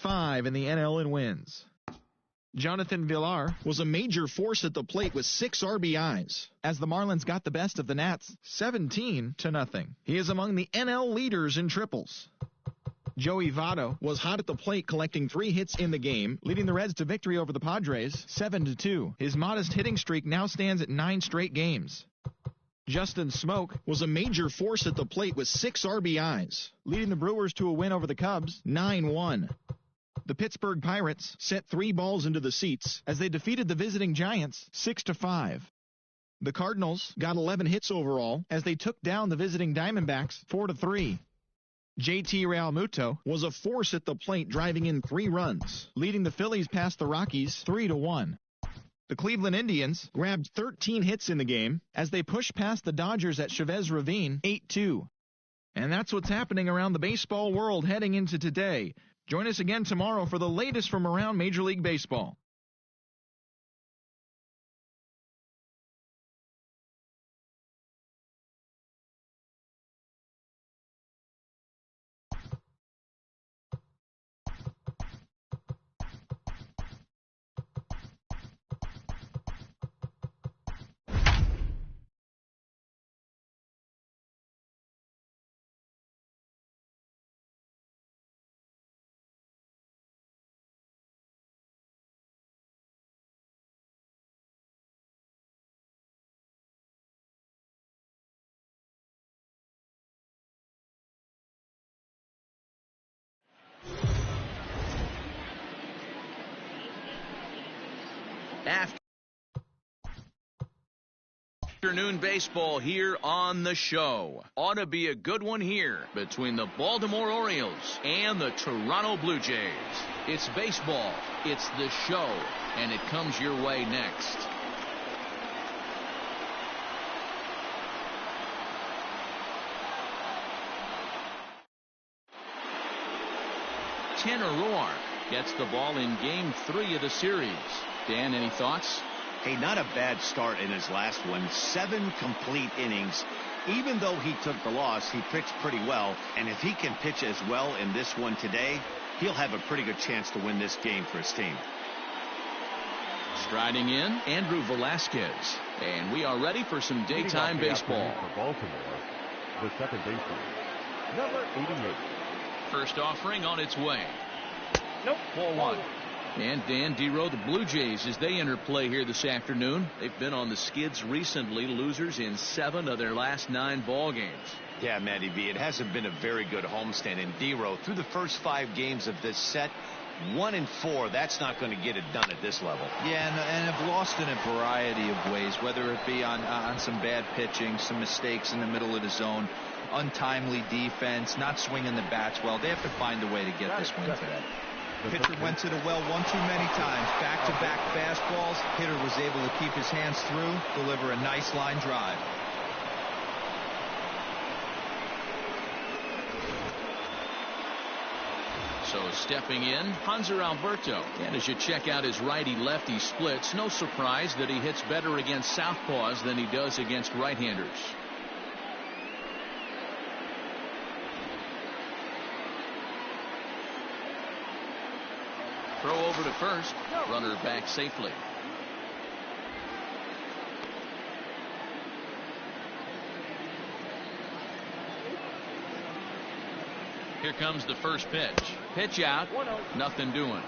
5 in the NL in wins. Jonathan Villar was a major force at the plate with 6 RBIs, as the Marlins got the best of the Nats 17-0. He is among the NL leaders in triples. Joey Votto was hot at the plate, collecting 3 hits in the game, leading the Reds to victory over the Padres 7-2. His modest hitting streak now stands at 9 straight games. Justin Smoke was a major force at the plate with 6 RBIs, leading the Brewers to a win over the Cubs 9-1. The Pittsburgh Pirates sent 3 balls into the seats as they defeated the visiting Giants 6-5. The Cardinals got 11 hits overall as they took down the visiting Diamondbacks 4-3. JT Realmuto was a force at the plate, driving in 3 runs, leading the Phillies past the Rockies 3-1. The Cleveland Indians grabbed 13 hits in the game as they pushed past the Dodgers at Chavez Ravine 8-2. And that's what's happening around the baseball world heading into today. Join us again tomorrow for the latest from around Major League Baseball. Afternoon baseball here on the show. Ought to be a good one here between the Baltimore Orioles and the Toronto Blue Jays. It's baseball, it's the show, and it comes your way next. Tanner Roark gets the ball in Game 3 of the series. Dan, any thoughts? Hey, not a bad start in his last one. 7 complete innings. Even though he took the loss, he pitched pretty well. And if he can pitch as well in this one today, he'll have a pretty good chance to win this game for his team. Striding in, Andrew Velasquez. And we are ready for some daytime baseball. For Baltimore, the second baseman, number 88. First offering on its way. Nope, ball 1. And Dan Dero, the Blue Jays, as they enter play here this afternoon. They've been on the skids recently, losers in 7 of their last 9 ball games. Yeah, Matty V, it hasn't been a very good homestand. And Dero, through the first 5 games of this set, 1-4, that's not going to get it done at this level. Yeah, and have lost in a variety of ways, whether it be on some bad pitching, some mistakes in the middle of the zone, untimely defense, not swinging the bats well. They have to find a way to get this win today. Pitcher went to the well one too many times. Back-to-back fastballs. Hitter was able to keep his hands through, deliver a nice line drive. So stepping in, Hanser Alberto. And as you check out his righty-lefty splits, no surprise that he hits better against southpaws than he does against right-handers. Throw over to first. Runner back safely. Here comes the first pitch. Pitch out. Nothing doing.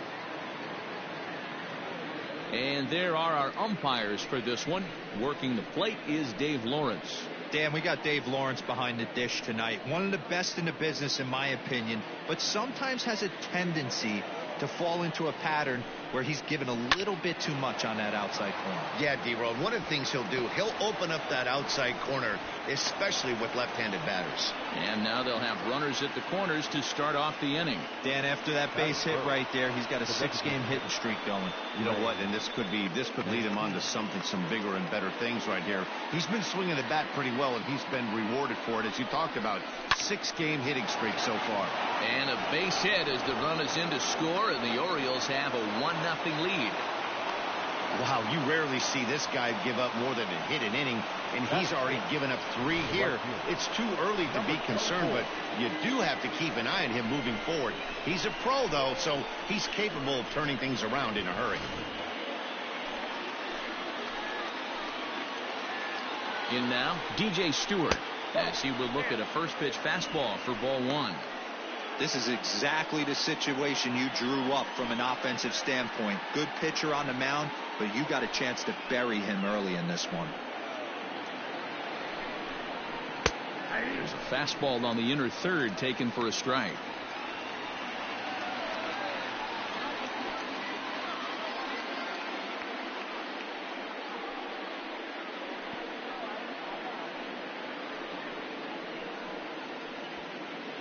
And there are our umpires for this one. Working the plate is Dave Lawrence. Dan, we got Dave Lawrence behind the dish tonight. One of the best in the business, in my opinion, but sometimes has a tendency to fall into a pattern where he's given a little bit too much on that outside corner. Yeah, D-Road, one of the things he'll do, he'll open up that outside corner, especially with left-handed batters. And now they'll have runners at the corners to start off the inning. Dan, after that base hit right there, he's got a 6-game hitting streak going. You know what, and this could lead him on to some bigger and better things right here. He's been swinging the bat pretty well, and he's been rewarded for it, as you talked about. 6-game hitting streak so far. And a base hit as the run is in to score, and the Orioles have a 1-0 lead. Wow, you rarely see this guy give up more than a hit an inning, and he's already given up 3 here. It's too early to be concerned, but you do have to keep an eye on him moving forward. He's a pro, though, so he's capable of turning things around in a hurry. In now, DJ Stewart, as he will look at a first pitch fastball for ball 1. This is exactly the situation you drew up from an offensive standpoint. Good pitcher on the mound, but you got a chance to bury him early in this one. There's a fastball on the inner third taken for a strike.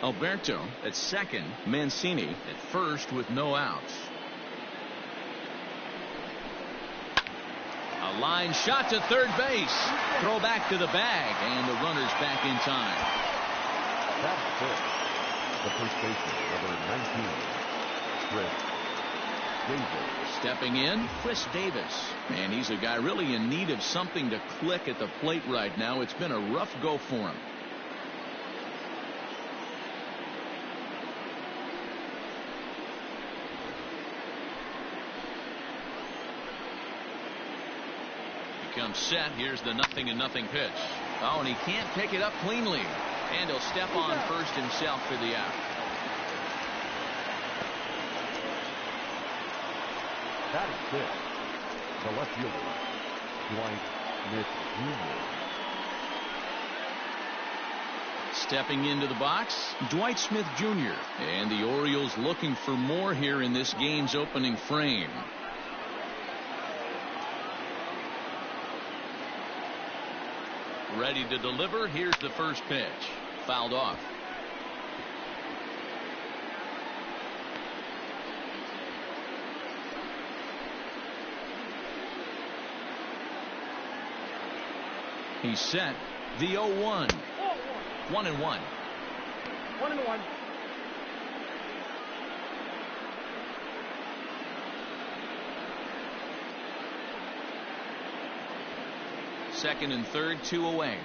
Alberto at second, Mancini at first with no outs. A line shot to third base. Throw back to the bag, and the runner's back in time. That's it. The first baseman, number 19, Chris Davis. Stepping in, Chris Davis. And he's a guy really in need of something to click at the plate right now. It's been a rough go for him. Comes set. Here's the 0-0 pitch. Oh, and he can't pick it up cleanly. And he'll step on first himself for the out. That is it. The left fielder, Dwight Smith Jr. Stepping into the box, Dwight Smith Jr. And the Orioles looking for more here in this game's opening frame. Ready to deliver. Here's the first pitch. Fouled off. He's set. The 0-1. 1-1. 1-1. Second and third, 2 away.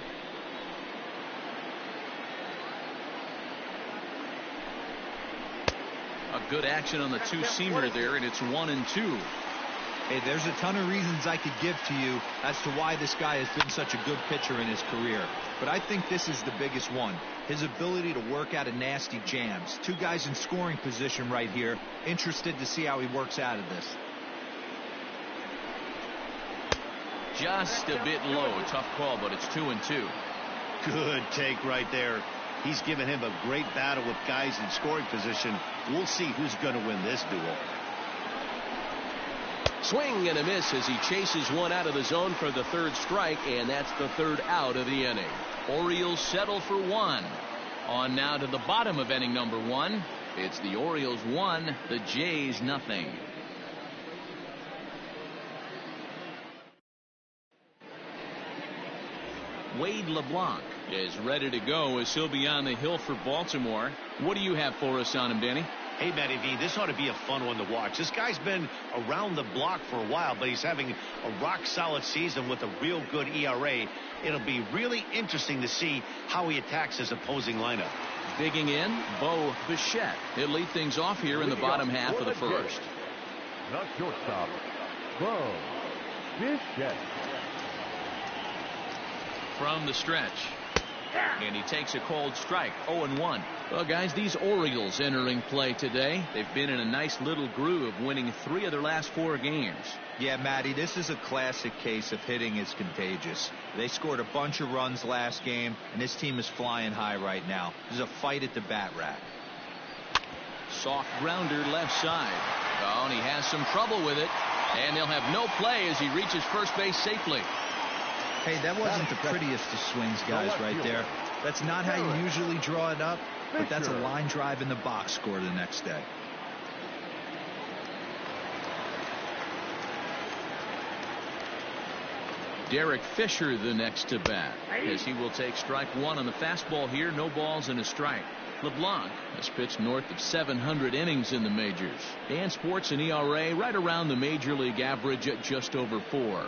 A good action on the two-seamer there, and it's 1-2. Hey, there's a ton of reasons I could give to you as to why this guy has been such a good pitcher in his career. But I think this is the biggest one. His ability to work out of nasty jams. 2 guys in scoring position right here. Interested to see how he works out of this. Just a bit low. Tough call, but it's 2-2. Good take right there. He's given him a great battle with guys in scoring position. We'll see who's going to win this duel. Swing and a miss as he chases one out of the zone for the third strike, and that's the third out of the inning. Orioles settle for 1. On now to the bottom of inning number 1. It's the Orioles 1, the Jays nothing. Wade LeBlanc is ready to go as he'll be on the hill for Baltimore. What do you have for us on him, Danny? Hey, Matty V, this ought to be a fun one to watch. This guy's been around the block for a while, but he's having a rock-solid season with a real good ERA. It'll be really interesting to see how he attacks his opposing lineup. Digging in, Bo Bichette. He'll lead things off here in the bottom half of the first. The shortstop, Bo Bichette. From the stretch. And he takes a cold strike. 0-1. Well, guys, these Orioles entering play today. They've been in a nice little groove, winning 3 of their last 4 games. Yeah, Matty, this is a classic case of hitting is contagious. They scored a bunch of runs last game, and this team is flying high right now. There's a fight at the bat rack. Soft grounder left side. Oh, and he has some trouble with it. And they'll have no play as he reaches first base safely. Hey, that wasn't the prettiest of swings, guys, right there. That's not how you usually draw it up, but that's a line drive in the box score the next day. Derek Fisher the next to bat, as he will take strike 1 on the fastball here. No balls and a strike. LeBlanc has pitched north of 700 innings in the majors and sports an ERA right around the major league average at just over 4.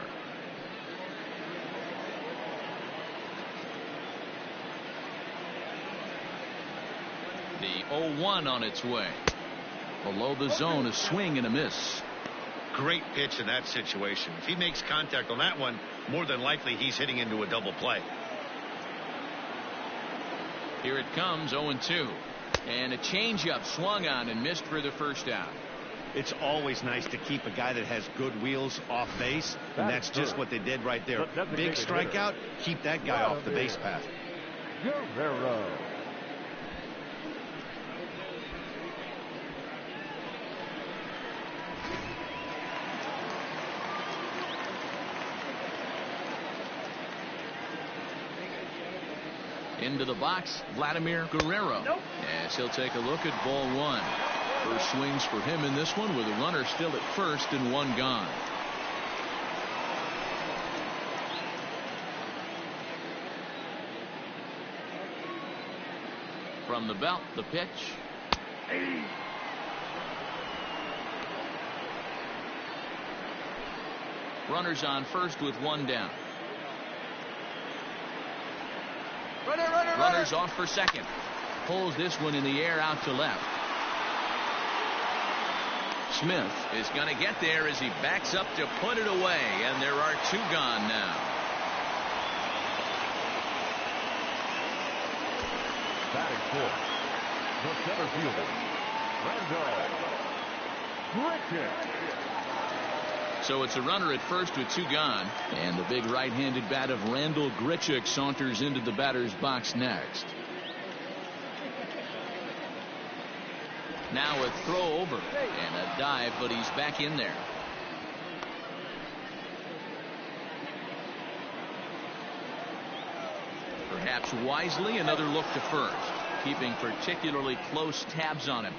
The 0-1 on its way. Below the zone, a swing and a miss. Great pitch in that situation. If he makes contact on that one, more than likely he's hitting into a double play. Here it comes, 0-2. And a changeup swung on and missed for the first out. It's always nice to keep a guy that has good wheels off base, and that's just what they did right there. Big strikeout, keep that guy off the base path. Guerrero. Into the box, Vladimir Guerrero. As he'll take a look at ball 1. First swings for him in this one with a runner still at first and 1 gone. From the belt, the pitch. Runners on first with 1 down. Runners off for second. Pulls this one in the air out to left. Smith is going to get there as he backs up to put it away, and there are 2 gone now. Batting fourth, the center fielder, Randall Grichuk. So it's a runner at first with 2 gone, and the big right-handed bat of Randall Grichuk saunters into the batter's box next. Now a throw over and a dive, but he's back in there. Perhaps wisely, another look to first, keeping particularly close tabs on him.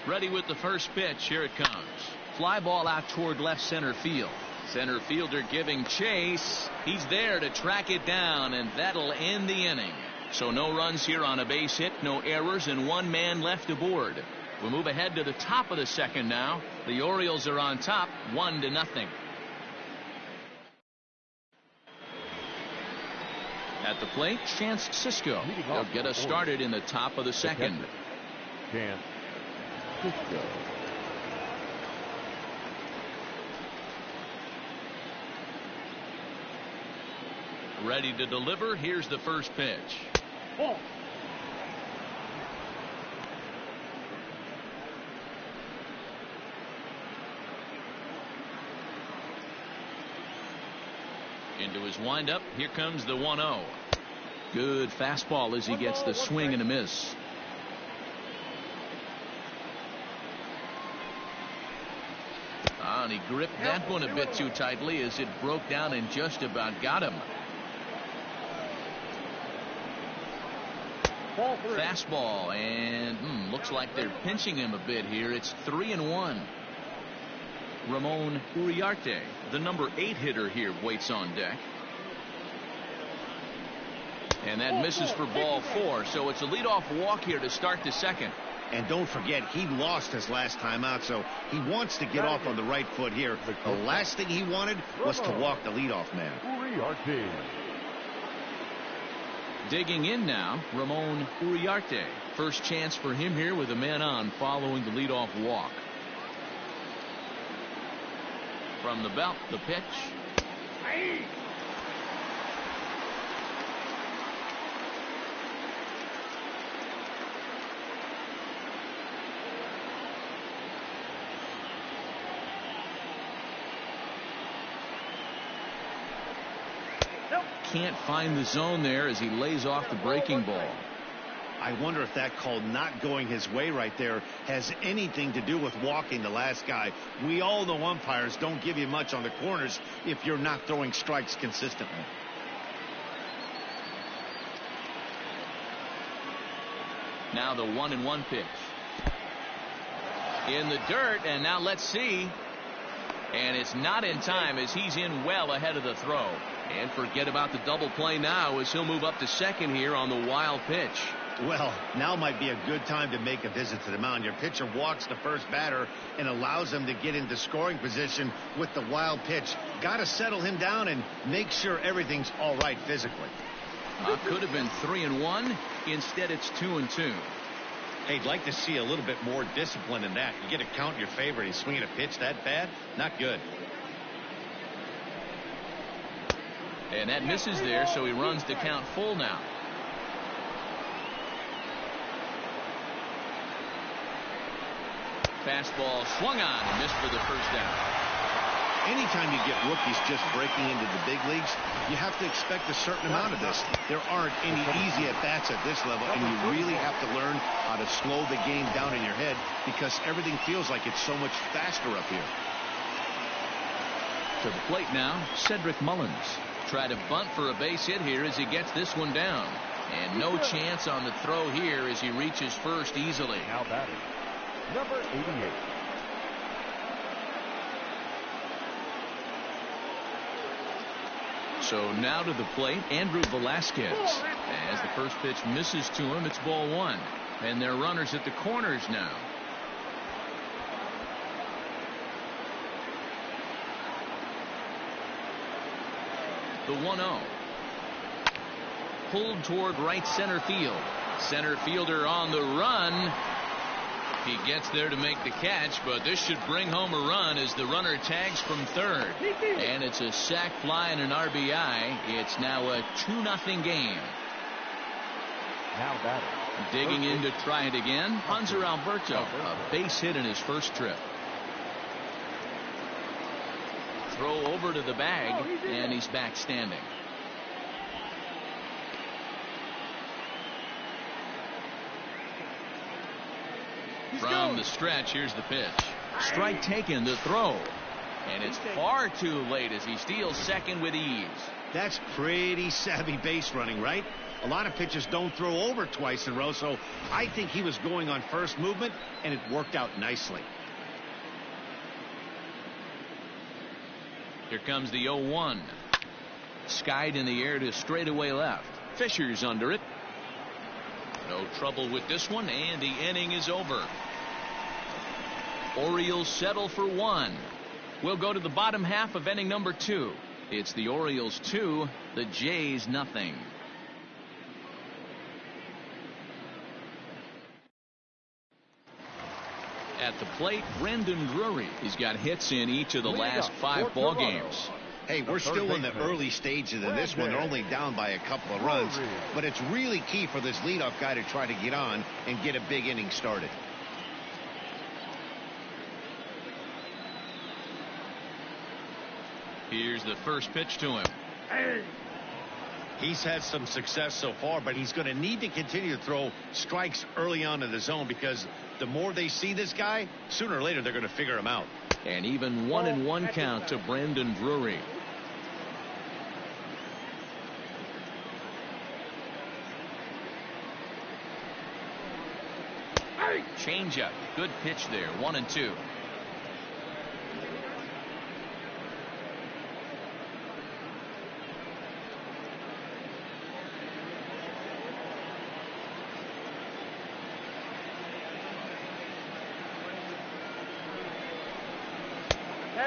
Ready with the first pitch. Here it comes. Fly ball out toward left center field. Center fielder giving chase. He's there to track it down, and that'll end the inning. So no runs here on a base hit, no errors, and 1 man left aboard. We move ahead to the top of the second now. The Orioles are on top, 1-0. At the plate, Chance Sisco. They'll get us started in the top of the second. Chance Sisco. Ready to deliver. Here's the first pitch. Ball. Into his windup. Here comes the 1-0. Good fastball as he gets the swing and a miss. And he gripped that one a bit too tightly as it broke down and just about got him. Fastball, and looks like they're pinching him a bit here. It's 3-1. Ramon Uriarte, the number 8 hitter here, waits on deck. And that misses for ball 4, so it's a leadoff walk here to start the second. And don't forget, he lost his last time out, so he wants to get off on the right foot here. The last thing he wanted was to walk the leadoff man. Uriarte. Digging in now, Ramon Uriarte. First chance for him here with a man on following the leadoff walk. From the belt, the pitch. Can't find the zone there as he lays off the breaking ball. I wonder if that call not going his way right there has anything to do with walking the last guy. We all know umpires don't give you much on the corners if you're not throwing strikes consistently. Now the 1-1 pitch. In the dirt, and now let's see. And it's not in time as he's in well ahead of the throw. And forget about the double play now as he'll move up to second here on the wild pitch. Well, now might be a good time to make a visit to the mound. Your pitcher walks the first batter and allows him to get into scoring position with the wild pitch. Got to settle him down and make sure everything's all right physically. Could have been 3-1. Instead, it's 2-2. Hey, I'd like to see a little bit more discipline in that. You get a count in your favor and he's swinging a pitch that bad? Not good. And that misses there, so he runs to count full now. Fastball swung on and missed for the first down. Anytime you get rookies just breaking into the big leagues, you have to expect a certain amount of this. There aren't any easy at-bats at this level, and you really have to learn how to slow the game down in your head because everything feels like it's so much faster up here. To the plate now, Cedric Mullins. Try to bunt for a base hit here as he gets this one down. And no chance on the throw here as he reaches first easily. Now batting, number 88. So now to the plate, Andrew Velasquez. As the first pitch misses to him, it's ball one. And they're runners at the corners now. The 1-0. Pulled toward right center field. Center fielder on the run. He gets there to make the catch, but this should bring home a run as the runner tags from third. And it's a sac fly and an RBI. It's now a 2-0 game. Now batting. Digging in to try it again, Hanser Alberto. A base hit in his first trip. Throw over to the bag, and he's back standing. From the stretch, here's the pitch. Strike taken, the throw. And it's far too late as he steals second with ease. That's pretty savvy base running, right? A lot of pitchers don't throw over twice in a row, so I think he was going on first movement, and it worked out nicely. Here comes the 0-1. Skied in the air to straightaway left. Fisher's under it. No trouble with this one, and the inning is over. Orioles settle for one. We'll go to the bottom half of inning number 2. It's the Orioles 2, the Jays nothing. At the plate, Brendan Drury. He's got hits in each of the last 5 ball games. Hey, we're still in the early stages of this one. They're only down by a couple of runs, but it's really key for this leadoff guy to try to get on and get a big inning started. Here's the first pitch to him. He's had some success so far, but he's going to need to continue to throw strikes early on in the zone because the more they see this guy, sooner or later they're going to figure him out. And even 1-1 count to Brendan Drury. Changeup. Good pitch there. 1-2.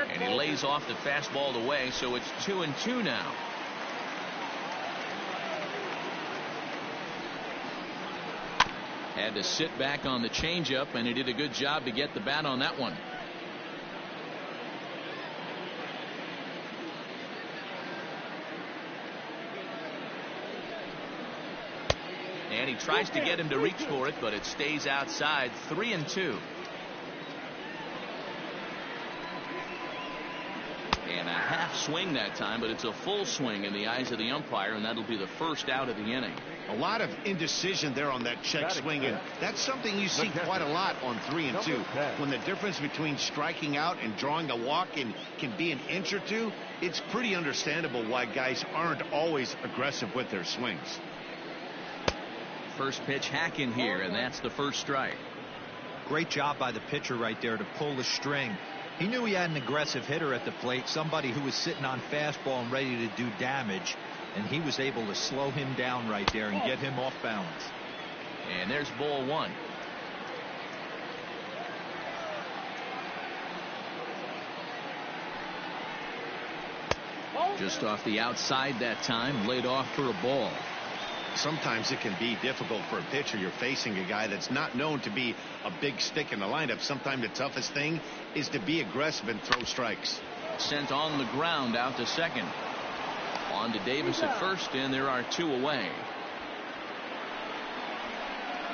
And he lays off the fastball away, so it's 2-2 now. Had to sit back on the changeup, and he did a good job to get the bat on that one. And he tries to get him to reach for it, but it stays outside. 3-2. And a half swing that time, but it's a full swing in the eyes of the umpire, and that'll be the first out of the inning. A lot of indecision there on that check swing, and that's something you see quite a lot on 3-2. When the difference between striking out and drawing a walk can be an inch or two, it's pretty understandable why guys aren't always aggressive with their swings. First pitch hack in here, and that's the first strike. Great job by the pitcher right there to pull the string. He knew he had an aggressive hitter at the plate, somebody who was sitting on fastball and ready to do damage, and he was able to slow him down right there and get him off balance. And there's ball one. Just off the outside that time, laid off for a ball. Sometimes it can be difficult for a pitcher. You're facing a guy that's not known to be a big stick in the lineup. Sometimes the toughest thing is to be aggressive and throw strikes. Sent on the ground out to second. On to Davis at first, and there are two away.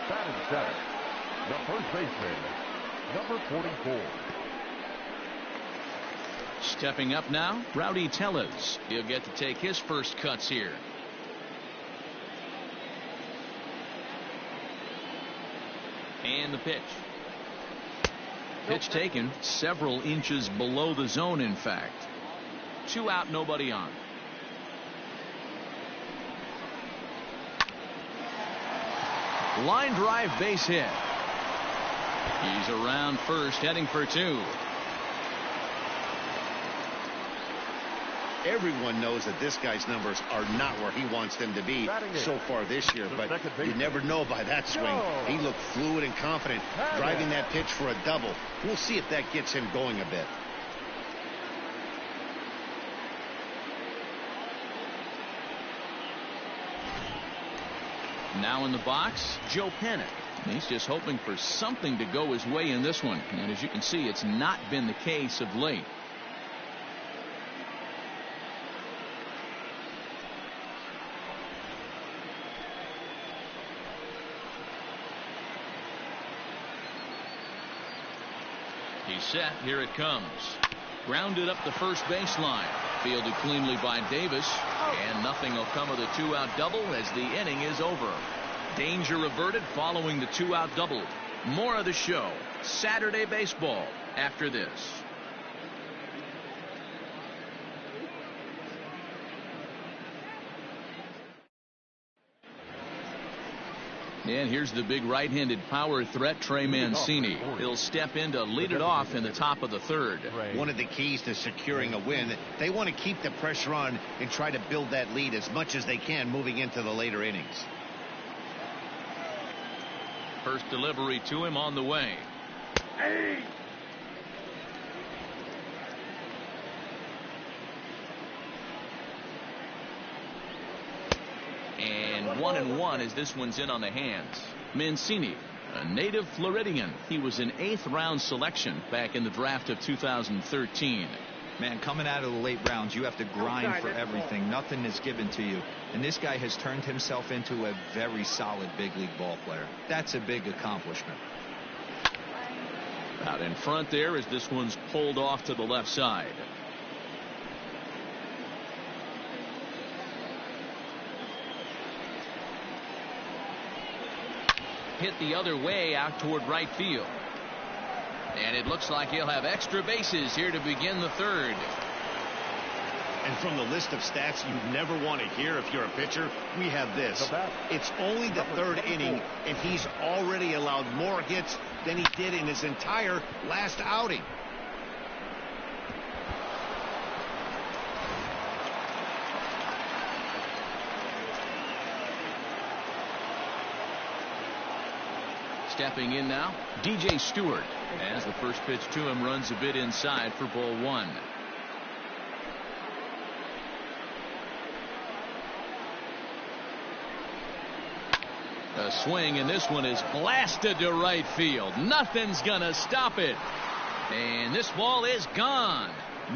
Batting center, the first baseman, number 44. Stepping up now, Rowdy Tellez. He'll get to take his first cuts here. And the pitch. Pitch taken several inches below the zone, in fact. 2 out, nobody on. Line drive, base hit. He's around first, heading for 2. Everyone knows that this guy's numbers are not where he wants them to be so far this year, but you never know by that swing. He looked fluid and confident, driving that pitch for a double. We'll see if that gets him going a bit. Now in the box, Joe Panik. He's just hoping for something to go his way in this one. And as you can see, it's not been the case of late. He's set. Here it comes. Grounded up the first baseline. Fielded cleanly by Davis. And nothing will come of the 2-out double as the inning is over. Danger averted following the 2-out double. More of the show. Saturday baseball after this. And here's the big right-handed power threat, Trey Mancini. He'll step in to lead it off in the top of the third. One of the keys to securing a win, they want to keep the pressure on and try to build that lead as much as they can moving into the later innings. First delivery to him on the way. And 1-1 as this one's in on the hands. Mancini, a native Floridian. He was an 8th round selection back in the draft of 2013. Man, coming out of the late rounds, you have to grind for everything. Nothing is given to you. And this guy has turned himself into a very solid big league ball player. That's a big accomplishment. Out in front there as this one's pulled off to the left side. Hit the other way out toward right field. And it looks like he'll have extra bases here to begin the third. And from the list of stats you never want to hear if you're a pitcher, we have this. It's only the third inning, and he's already allowed more hits than he did in his entire last outing. Stepping in now, DJ Stewart, as the first pitch to him runs a bit inside for ball 1. A swing, and this one is blasted to right field. Nothing's gonna stop it. And this ball is gone.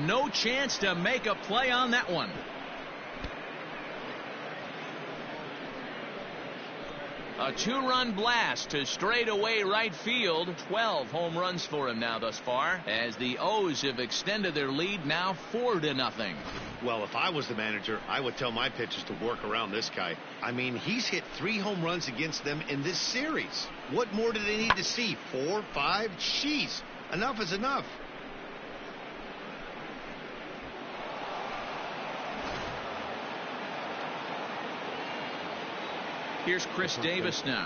No chance to make a play on that one. A 2-run blast to straightaway right field. 12 home runs for him now thus far, as the O's have extended their lead now 4-0. Well, if I was the manager, I would tell my pitchers to work around this guy. I mean, he's hit 3 home runs against them in this series. What more do they need to see? 4, 5? Jeez, enough is enough. Here's Chris Davis now.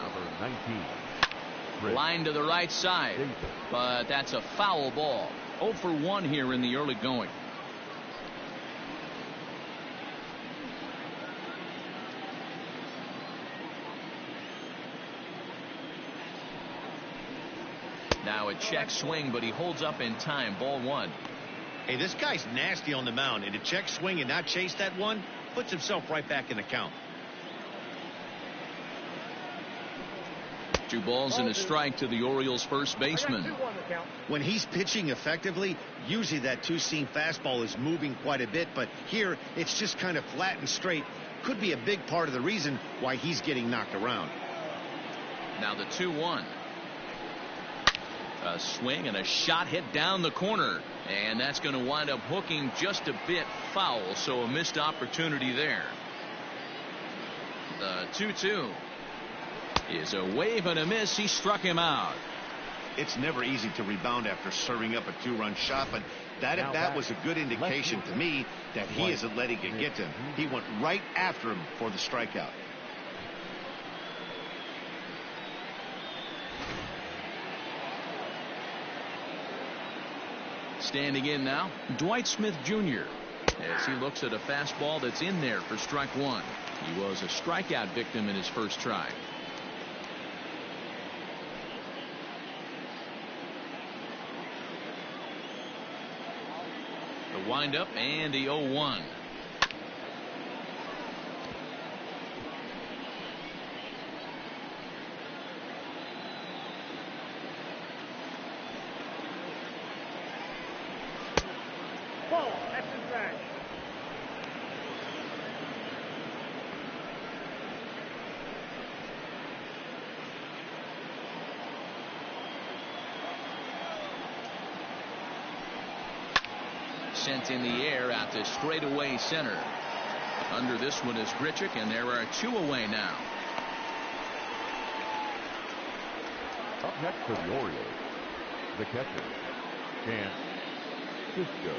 Line to the right side, but that's a foul ball. 0 for 1 here in the early going. Now a check swing, but he holds up in time. Ball 1. Hey, this guy's nasty on the mound, and to check swing and not chase that one puts himself right back in the count. 2 balls and a strike to the Orioles first baseman. When he's pitching effectively, usually that two-seam fastball is moving quite a bit, but here it's just kind of flat and straight. Could be a big part of the reason why he's getting knocked around. Now the 2-1. A swing and a shot hit down the corner, and that's going to wind up hooking just a bit foul, so a missed opportunity there. The 2-2 is a wave and a miss. He struck him out. It's never easy to rebound after serving up a 2-run shot, but that was a good indication to me that he isn't letting it get to him. He went right after him for the strikeout. Standing in now, Dwight Smith Jr. as he looks at a fastball that's in there for strike 1. He was a strikeout victim in his first try. The windup and the 0-1. Sent in the air out to straightaway center. Under this one is Grichuk, and there are 2 away now. Up next for the Orioles, the catcher, Chance Sisco.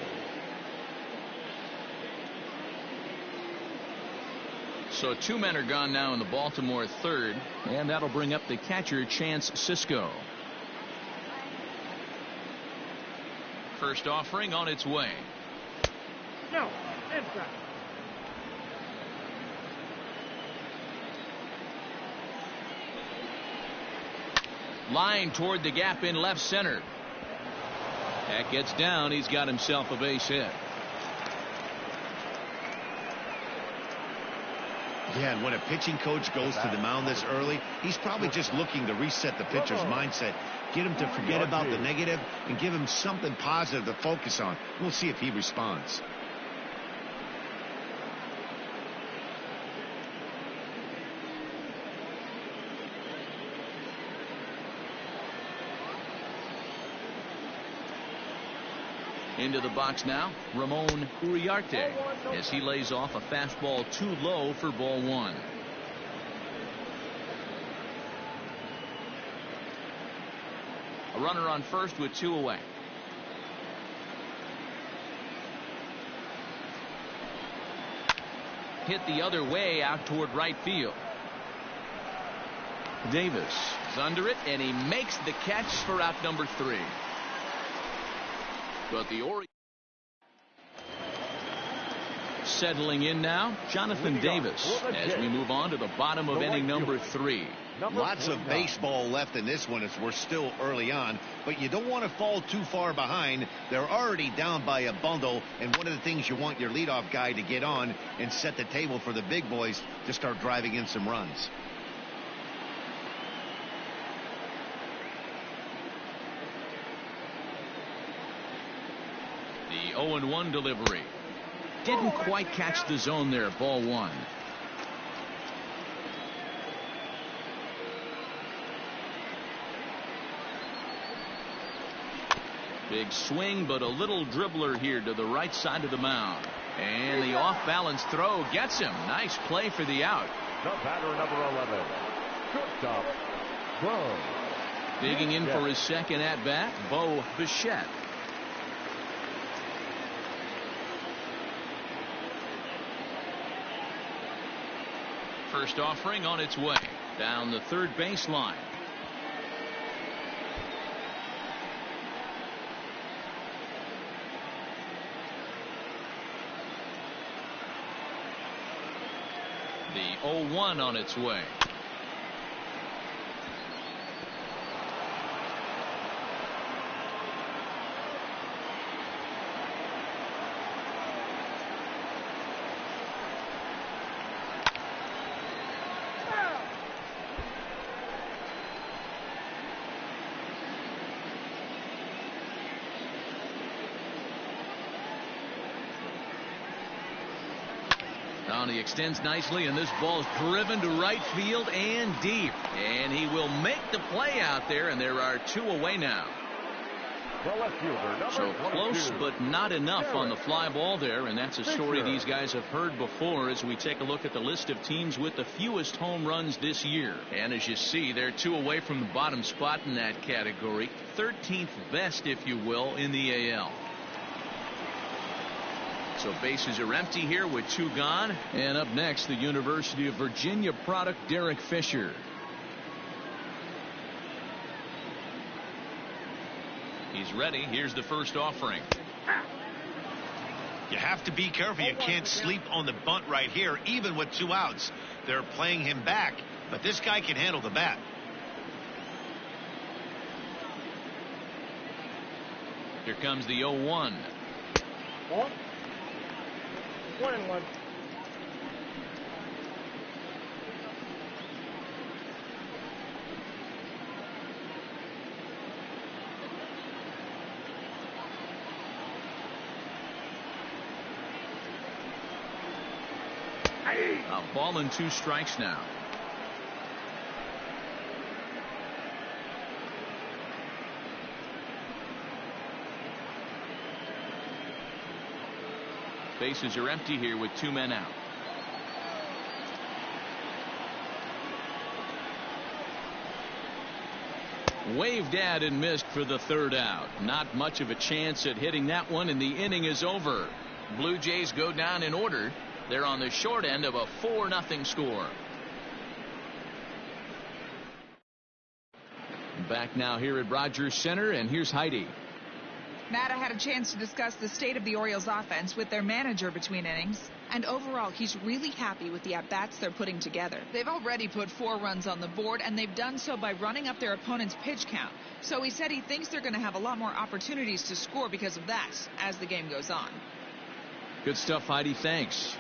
So 2 men are gone now in the Baltimore third, and that'll bring up the catcher, Chance Sisco. First offering on its way. No, inside. Line toward the gap in left center. That gets down. He's got himself a base hit. Yeah, and when a pitching coach goes to the mound this early, he's probably just looking to reset the pitcher's mindset, get him to forget about the negative and give him something positive to focus on. We'll see if he responds. Into the box now, Ramon Uriarte, as he lays off a fastball too low for ball 1. A runner on first with 2 away. Hit the other way out toward right field. Davis is under it, and he makes the catch for out number 3. But the Orioles settling in now, Jonathan Davis, as we move on to the bottom of inning number 3. Lots of baseball left in this one as we're still early on, but you don't want to fall too far behind. They're already down by a bundle, and one of the things you want your leadoff guy to get on and set the table for the big boys to start driving in some runs. The 0-1 delivery. Didn't quite catch the zone there. Ball 1. Big swing, but a little dribbler here to the right side of the mound. And the off-balance throw gets him. Nice play for the out. The batter, number 11, shortstop, Bo. Digging in for his second at-bat, Bo Bichette. First offering on its way down the third baseline. 0-1 on its way. He extends nicely, and this ball is driven to right field and deep. And he will make the play out there, and there are 2 away now. The left fielder, number So 22. close, but not enough on the fly ball there, and that's a story these guys have heard before as we take a look at the list of teams with the fewest home runs this year. And as you see, they're 2 away from the bottom spot in that category. 13th best, if you will, in the AL. So bases are empty here with 2 gone. And up next, the University of Virginia product, Derek Fisher. He's ready. Here's the first offering. You have to be careful. You can't sleep on the bunt right here, even with 2 outs. They're playing him back, but this guy can handle the bat. Here comes the 0-1. 1-1. A ball and 2 strikes now. Bases are empty here with 2 men out. Waved at and missed for the 3rd out. Not much of a chance at hitting that one, and the inning is over. Blue Jays go down in order. They're on the short end of a 4-0 score. Back now here at Rogers Center, and here's Heidi. Matt, I had a chance to discuss the state of the Orioles offense with their manager between innings. And overall, he's really happy with the at-bats they're putting together. They've already put 4 runs on the board, and they've done so by running up their opponent's pitch count. So he said he thinks they're going to have a lot more opportunities to score because of that as the game goes on. Good stuff, Heidi. Thanks.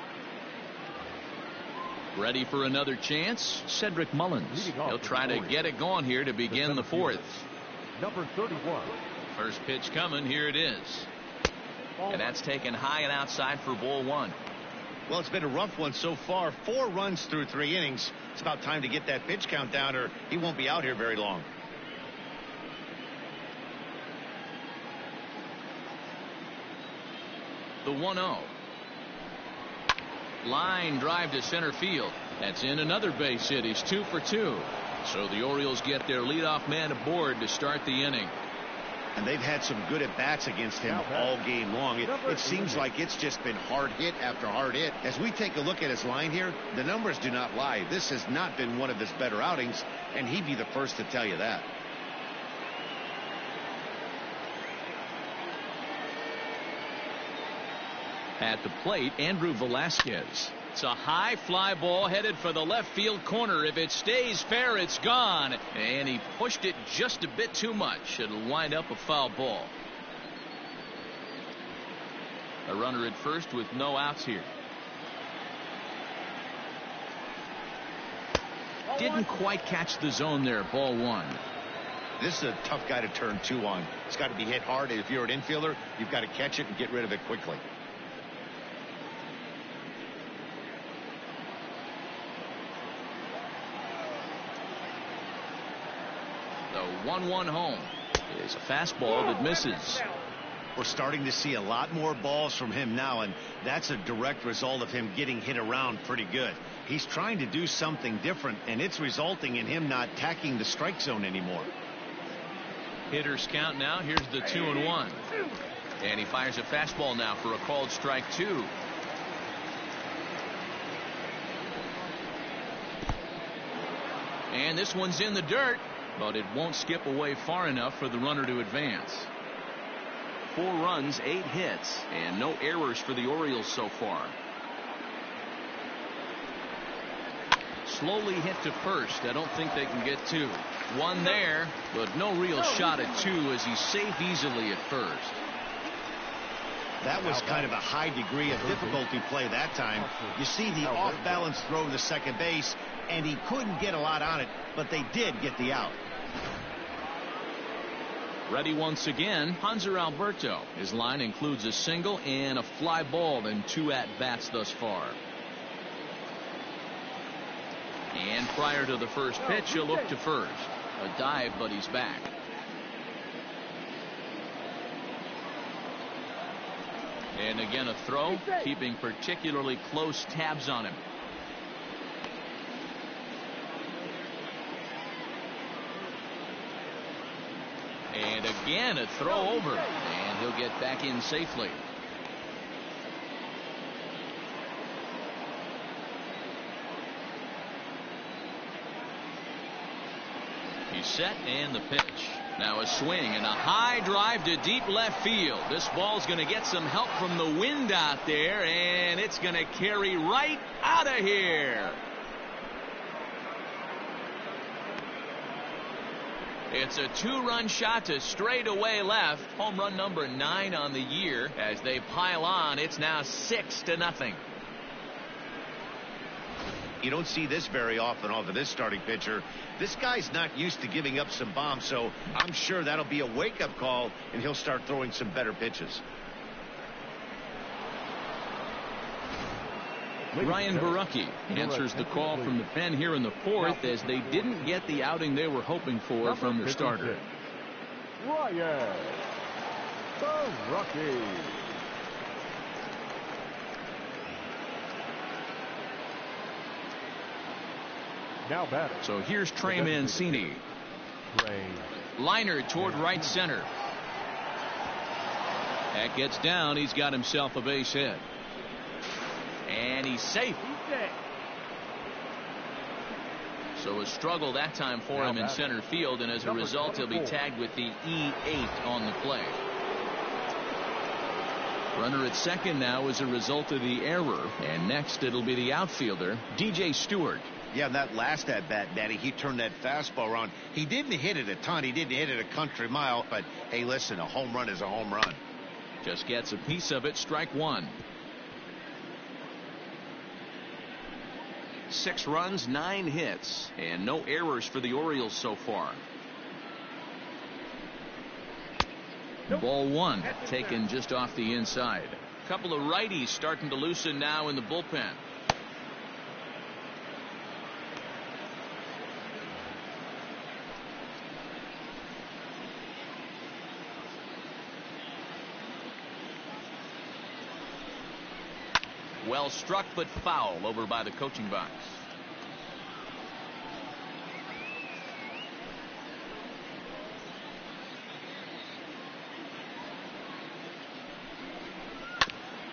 Ready for another chance? Cedric Mullins. He'll try to get it going here to begin the 4th. Number 31. First pitch coming. Here it is. And that's taken high and outside for ball 1. Well, it's been a rough one so far. 4 runs through 3 innings. It's about time to get that pitch count down, or he won't be out here very long. The 1-0. Line drive to center field. That's in another base hit. He's 2 for 2. So the Orioles get their leadoff man aboard to start the inning. And they've had some good at-bats against him all game long. It seems like it's just been hard hit after hard hit. As we take a look at his line here, the numbers do not lie. This has not been one of his better outings, and he'd be the first to tell you that. At the plate, Andrew Velasquez. It's a high fly ball headed for the left field corner. If it stays fair, it's gone. And he pushed it just a bit too much. It'll wind up a foul ball. A runner at first with no outs here. Didn't quite catch the zone there. Ball 1. This is a tough guy to turn 2 on. It's got to be hit hard. If you're an infielder, you've got to catch it and get rid of it quickly. The 1-1 home is a fastball that misses. We're starting to see a lot more balls from him now, and that's a direct result of him getting hit around pretty good. He's trying to do something different, and it's resulting in him not tacking the strike zone anymore. Hitters count now. Here's the 2-1. And he fires a fastball now for a called strike 2. And this one's in the dirt, but it won't skip away far enough for the runner to advance. 4 runs, 8 hits, and no errors for the Orioles so far. slowly hit to first. I don't think they can get two. One there, but no real shot at two as he's safe easily at first. That was kind of a high degree of difficulty play that time. You see the off-balance throw to second base, and he couldn't get a lot on it, but they did get the out. Ready once again, Hanser Alberto. His line includes a single and a fly ball in 2 at-bats thus far. And prior to the first pitch, he'll look to first. A dive, but he's back. And again a throw, keeping particularly close tabs on him. And again a throw over, and he'll get back in safely. He's set, and the pitch. Now a swing and a high drive to deep left field. This ball's going to get some help from the wind out there, and it's going to carry right out of here. It's a 2-run shot to straightaway left. Home run number 9 on the year. As they pile on, it's now 6-0. You don't see this very often off of this starting pitcher. This guy's not used to giving up some bombs, so I'm sure that'll be a wake-up call, and he'll start throwing some better pitches. Ryan Barucki answers the call from the pen here in the 4th as they didn't get the outing they were hoping for from their starter. Ryan Barucki. Now batter. So here's Trey Mancini. Liner toward right center. That gets down. He's got himself a base hit. And he's safe. So a struggle that time for him in center field, and as a result he'll be tagged with the E8 on the play. Runner at second now as a result of the error, and next it'll be the outfielder DJ Stewart. Yeah, that last at bat, Daddy, he turned that fastball around. He didn't hit it a ton. He didn't hit it a country mile, but hey, listen, a home run is a home run. Just gets a piece of it. Strike one. 6 runs, 9 hits, and no errors for the Orioles so far. Ball 1 taken just off the inside. A couple of righties starting to loosen now in the bullpen. Well struck, but foul over by the coaching box.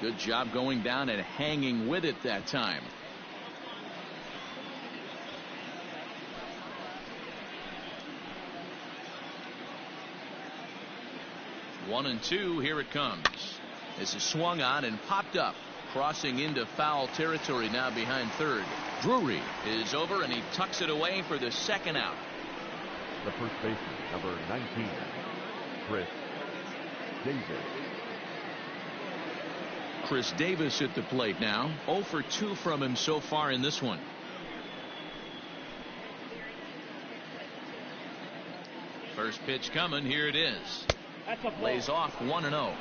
Good job going down and hanging with it that time. One and two, here it comes. This is swung on and popped up. Crossing into foul territory now behind third. Drury is over, and he tucks it away for the second out. The first baseman, number 19, Chris Davis. Chris Davis at the plate now. 0 for 2 from him so far in this one. First pitch coming. Here it is. Lays off 1-0.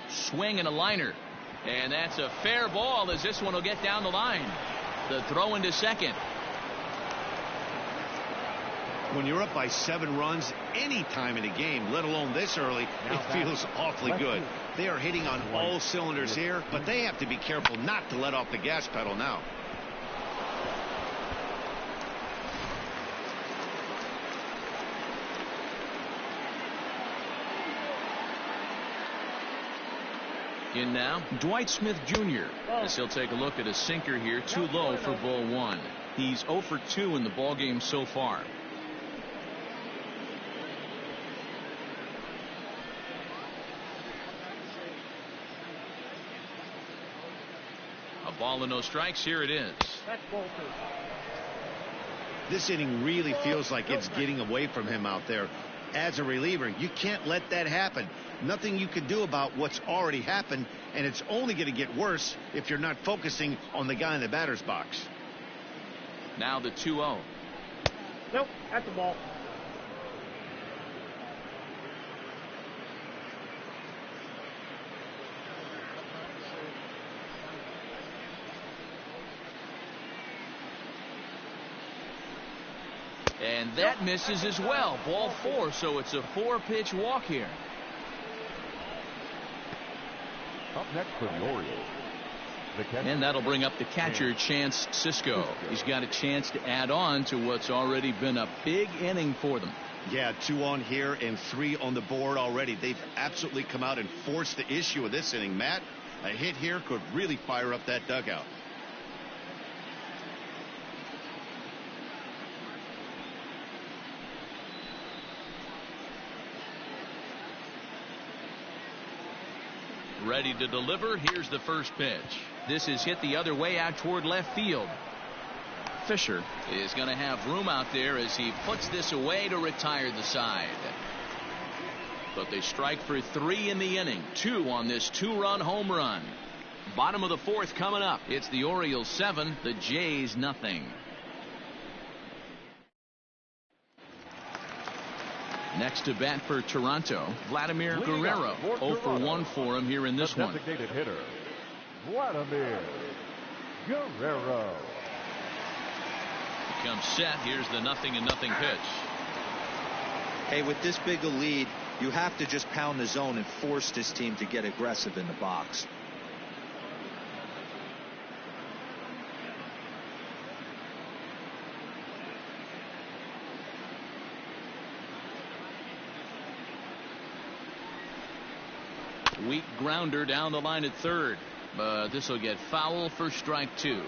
Swing and a liner, and that's a fair ball as this one will get down the line. The throw into second. When you're up by 7 runs any time in a game, let alone this early, it feels awfully good. They are hitting on all cylinders here, but they have to be careful not to let off the gas pedal now. In now, Dwight Smith Jr. As he'll take a look at a sinker here, too low for ball 1. He's 0 for 2 in the ballgame so far. Ball and no strikes. Here it is. That's ball 2. This inning really feels like it's getting away from him out there. As a reliever, you can't let that happen. Nothing you can do about what's already happened, and it's only going to get worse if you're not focusing on the guy in the batter's box. Now the 2-0. Nope, that's a ball. And that misses as well. Ball 4, so it's a 4-pitch walk here. Up next for the Orioles. And that'll bring up the catcher, Chance Sisco. He's got a chance to add on to what's already been a big inning for them. Yeah, 2 on here and 3 on the board already. They've absolutely come out and forced the issue of this inning. Matt, a hit here could really fire up that dugout. Ready to deliver. Here's the first pitch. This is hit the other way out toward left field. Fisher is going to have room out there as he puts this away to retire the side. But they strike for 3 in the inning. 2 on this 2-run home run. Bottom of the 4th coming up. It's the Orioles 7, the Jays nothing. Next to bat for Toronto, Vladimir Guerrero. 0 for 1 for him here in this one. Designated hitter, Vladimir Guerrero. He comes set. Here's the 0-0 pitch. Hey, with this big a lead, you have to just pound the zone and force this team to get aggressive in the box. Weak grounder down the line at third, but this will get foul for strike 2.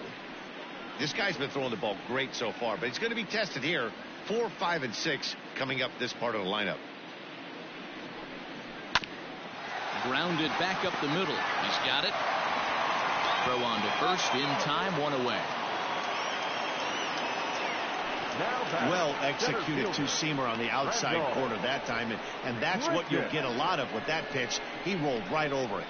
This guy's been throwing the ball great so far, but he's going to be tested here. 4, 5, and 6 coming up this part of the lineup. Grounded back up the middle. He's got it. Throw on to first in time, 1 away. Well executed two-seamer on the outside corner that time, and that's what you'll get a lot of with that pitch. He rolled right over it.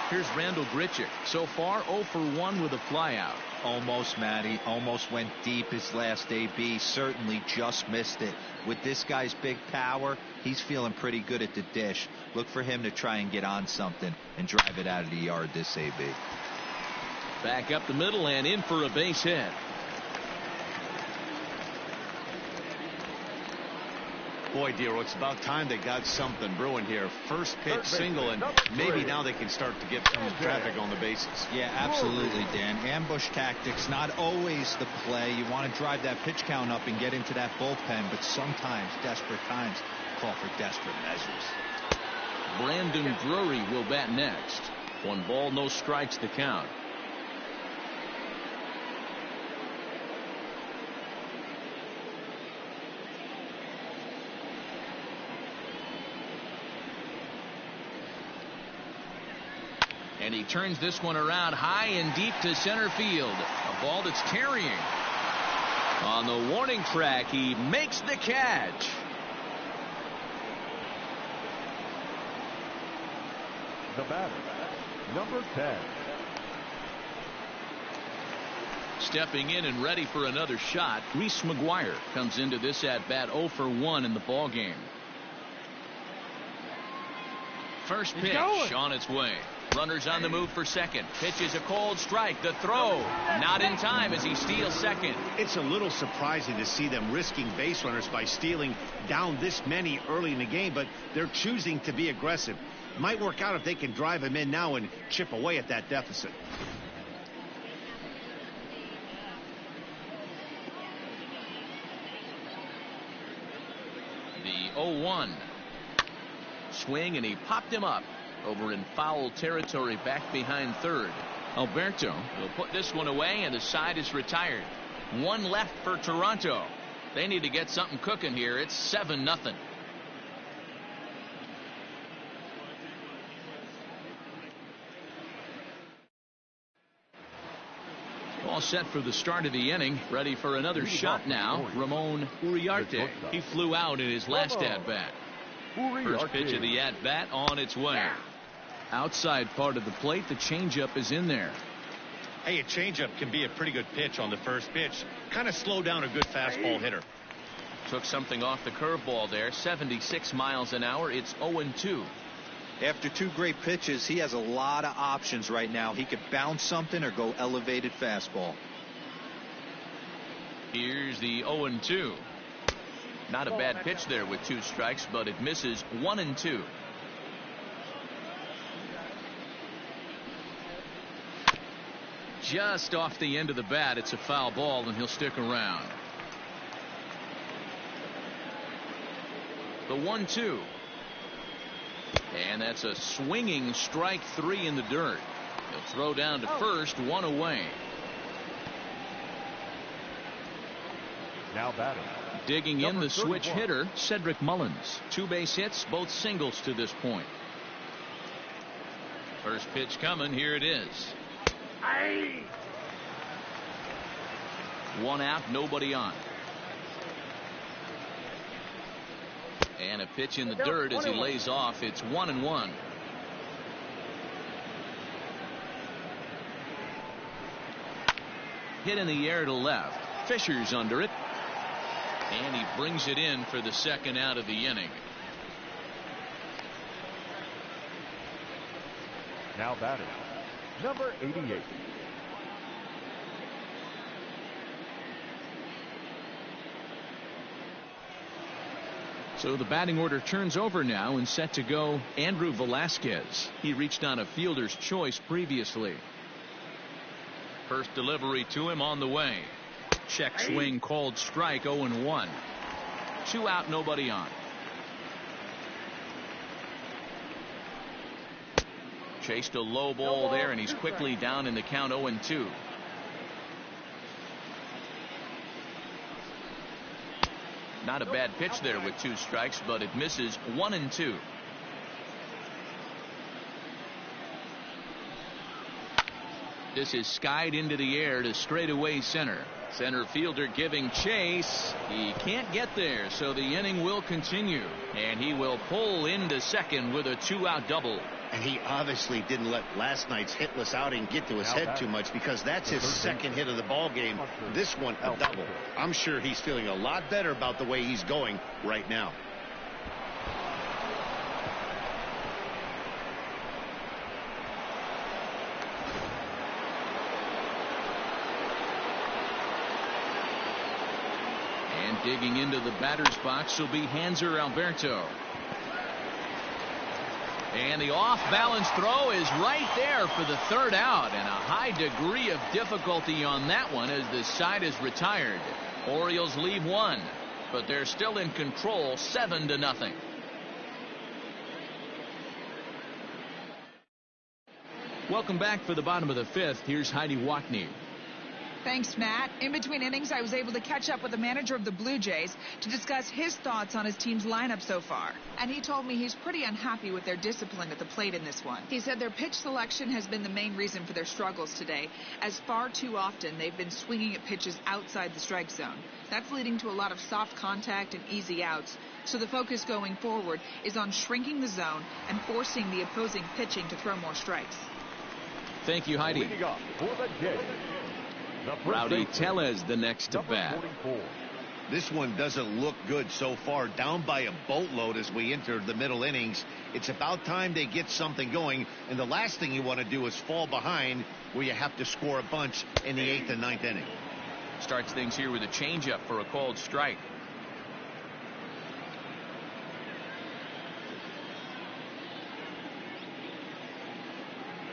Here's Randall Grichuk. So far 0 for 1 with a flyout. Almost, Matty. Almost went deep his last AB. Certainly just missed it. With this guy's big power, he's feeling pretty good at the dish. Look for him to try and get on something and drive it out of the yard this AB. Back up the middle and in for a base hit. Boy, Dero, it's about time they got something brewing here. First pitch single, and maybe now they can start to get some traffic on the bases. Yeah, absolutely, Dan. Ambush tactics, not always the play. You want to drive that pitch count up and get into that bullpen, but sometimes desperate times call for desperate measures. Brandon Drury will bat next. 1 ball, no strikes to count. And he turns this one around high and deep to center field. A ball that's carrying. On the warning track, he makes the catch. The batter, number 10. Stepping in and ready for another shot, Reese McGuire comes into this at-bat 0 for 1 in the ballgame. First pitch on its way. Runners on the move for second. Pitch is a cold strike. The throw not in time as he steals second. It's a little surprising to see them risking base runners by stealing down this many early in the game, but they're choosing to be aggressive. Might work out if they can drive him in now and chip away at that deficit. The 0-1. Swing, and he popped him up over in foul territory back behind third. Alberto will put this one away, and the side is retired. 1 left for Toronto. They need to get something cooking here. It's 7-0. All set for the start of the inning. Ready for another shot now. Ramon Uriarte. He flew out in his last at-bat. First pitch of the at-bat on its way. Outside part of the plate, the changeup is in there. Hey, a changeup can be a pretty good pitch on the first pitch. Kind of slow down a good fastball hitter. Took something off the curveball there. 76 miles an hour. It's 0-2. After two great pitches, he has a lot of options right now. He could bounce something or go elevated fastball. Here's the 0-2. Not a bad pitch there with 2 strikes, but it misses. 1-2. Just off the end of the bat. It's a foul ball, and he'll stick around. The 1-2. And that's a swinging strike 3 in the dirt. He'll throw down to first, 1 away. Now batting. Digging in the switch hitter, Cedric Mullins. 2 base hits, both singles to this point. First pitch coming, here it is. 1 out, nobody on. And a pitch in the dirt as he lays off. It's 1-1. Hit in the air to left. Fisher's under it. And he brings it in for the second out of the inning. Now batting. Number 88. So the batting order turns over now, and set to go Andrew Velasquez. He reached on a fielder's choice previously. First delivery to him on the way. Check swing called strike. 0-1. 2 out, nobody on. Chased a low ball there, and he's quickly down in the count. 0-2. Not a bad pitch there with 2 strikes, but it misses. 1-2. This is skied into the air to straightaway center. Center fielder giving chase. He can't get there, so the inning will continue. And he will pull into second with a 2-out double. And he obviously didn't let last night's hitless outing get to his head too much, because that's his second hit of the ball game. This one a double. I'm sure he's feeling a lot better about the way he's going right now. And digging into the batter's box will be Hanser Alberto. And the off-balance throw is right there for the third out, and a high degree of difficulty on that one as the side is retired. Orioles leave 1, but they're still in control, 7-0. Welcome back for the bottom of the 5th. Here's Heidi Watney. Thanks, Matt. In between innings, I was able to catch up with the manager of the Blue Jays to discuss his thoughts on his team's lineup so far. And he told me he's pretty unhappy with their discipline at the plate in this one. He said their pitch selection has been the main reason for their struggles today, as far too often they've been swinging at pitches outside the strike zone. That's leading to a lot of soft contact and easy outs. So the focus going forward is on shrinking the zone and forcing the opposing pitching to throw more strikes. Thank you, Heidi. Leading off for the Jays. Rowdy Tellez the next to bat. This one doesn't look good so far. Down by a boatload as we enter the middle innings. It's about time they get something going, and the last thing you want to do is fall behind where you have to score a bunch in the 8th and 9th inning. Starts things here with a changeup for a called strike.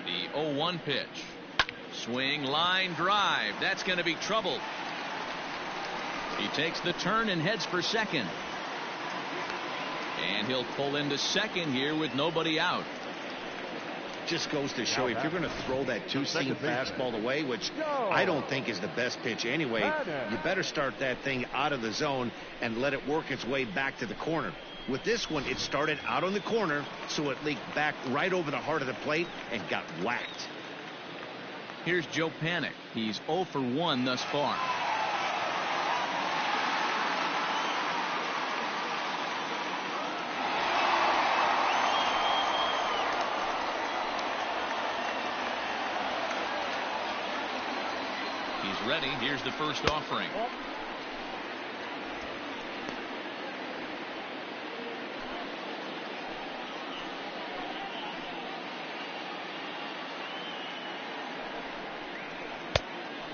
The 0-1 pitch. Swing, line, drive. That's going to be trouble. He takes the turn and heads for second. And he'll pull into second here with nobody out. Just goes to show, if you're going to throw that 2-seam fastball away, which I don't think is the best pitch anyway, you better start that thing out of the zone and let it work its way back to the corner. With this one, it started out on the corner, so it leaked back right over the heart of the plate and got whacked. Here's Joe Panik. He's 0 for 1 thus far. He's ready. Here's the first offering.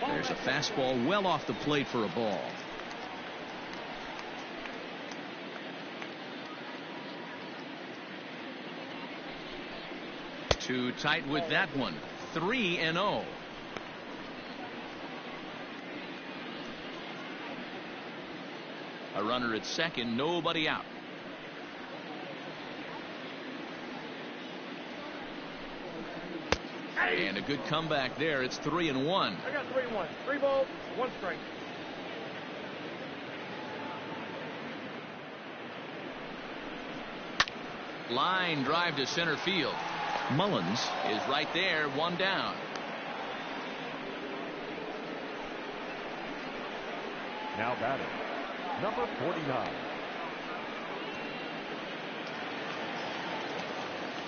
There's a fastball well off the plate for a ball. Too tight with that one. 3-0. A runner at second, nobody out. And a good comeback there. It's 3-1. I got 3-1. 3 balls, 1 strike. Line drive to center field. Mullins is right there, 1 down. Now batting, number 49.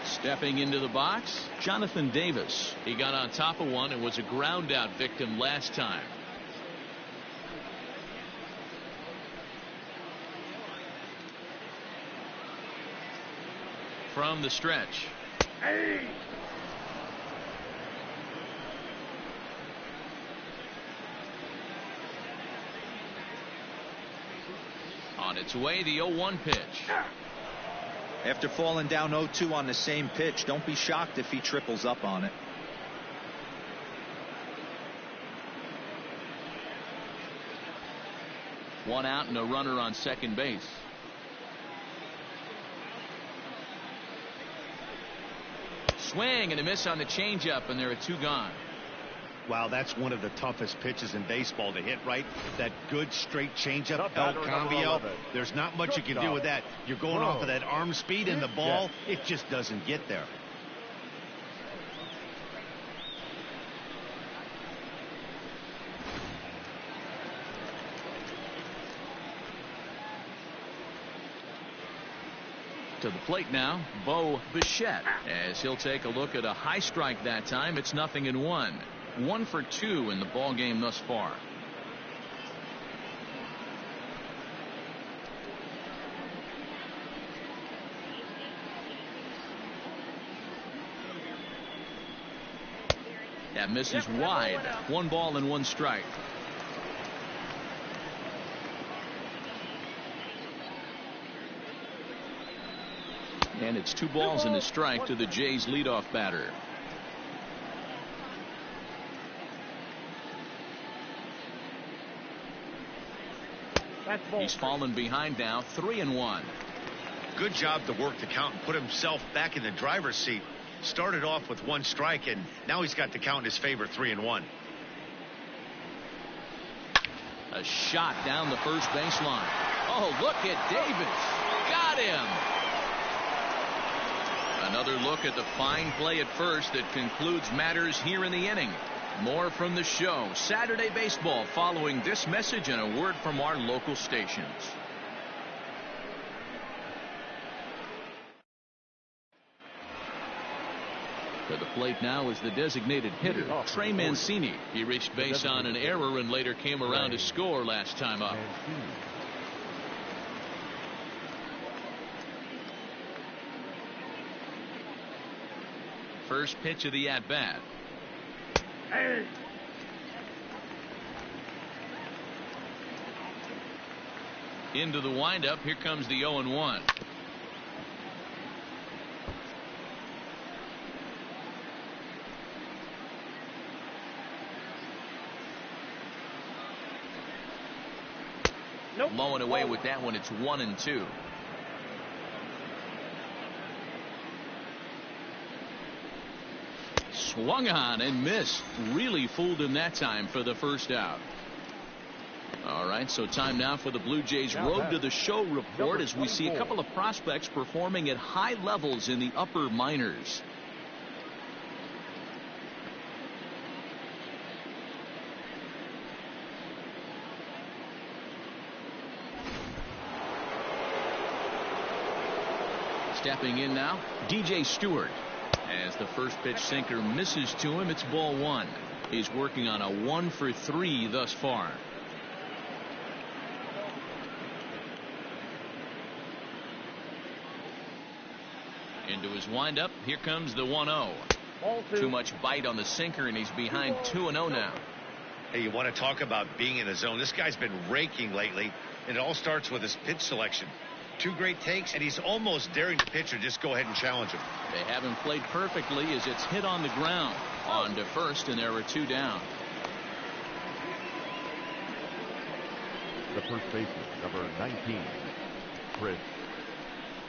Stepping into the box, Jonathan Davis. He got on top of one and was a ground out victim last time. From the stretch. Hey! On its way, the 0-1 pitch. After falling down 0-2 on the same pitch, don't be shocked if he triples up on it. One out and a runner on second base. Swing and a miss on the changeup, and there are 2 gone. Wow, that's one of the toughest pitches in baseball to hit right. That good straight changeup, Not El bad, number Cambio. 11. There's not much you can do Shortstop. with that. You're going Whoa. off of that arm speed and the ball. It just doesn't get there. To the plate now, Bo Bichette, as he'll take a look at a high strike that time. It's 0-1. 1 for 2 in the ball game thus far. That misses wide. 1 ball and 1 strike. And it's 2 balls and a strike to the Jays leadoff batter. He's fallen behind now, 3-1. Good job to work the count and put himself back in the driver's seat. Started off with 1 strike, and now he's got the count in his favor, 3-1. A shot down the first baseline. Oh, look at Davis. Got him. Another look at the fine play at first that concludes matters here in the inning. More from the show. Saturday Baseball following this message and a word from our local stations. To the plate now is the designated hitter, Trey Mancini. He reached base on an error and later came around to score last time up. First pitch of the at-bat. Hey! Into the windup. Here comes the 0-1. Nope. Low and away with that one. It's 1-2. Swung on and missed. Really fooled him that time for the first out. All right, so time now for the Blue Jays Road to the Show report as we see a couple of prospects performing at high levels in the upper minors. Stepping in now, DJ Stewart. As the first pitch sinker misses to him, it's ball one. He's working on a 1-for-3 thus far. Into his windup. Here comes the 1-0. Too much bite on the sinker, and he's behind 2-0 now. Hey, you want to talk about being in the zone? This guy's been raking lately, and it all starts with his pitch selection. 2 great takes, and he's almost daring the pitcher just go ahead and challenge him. They haven't played perfectly as it's hit on the ground. On to first, and there are 2 down. The first baseman, number 19, Chris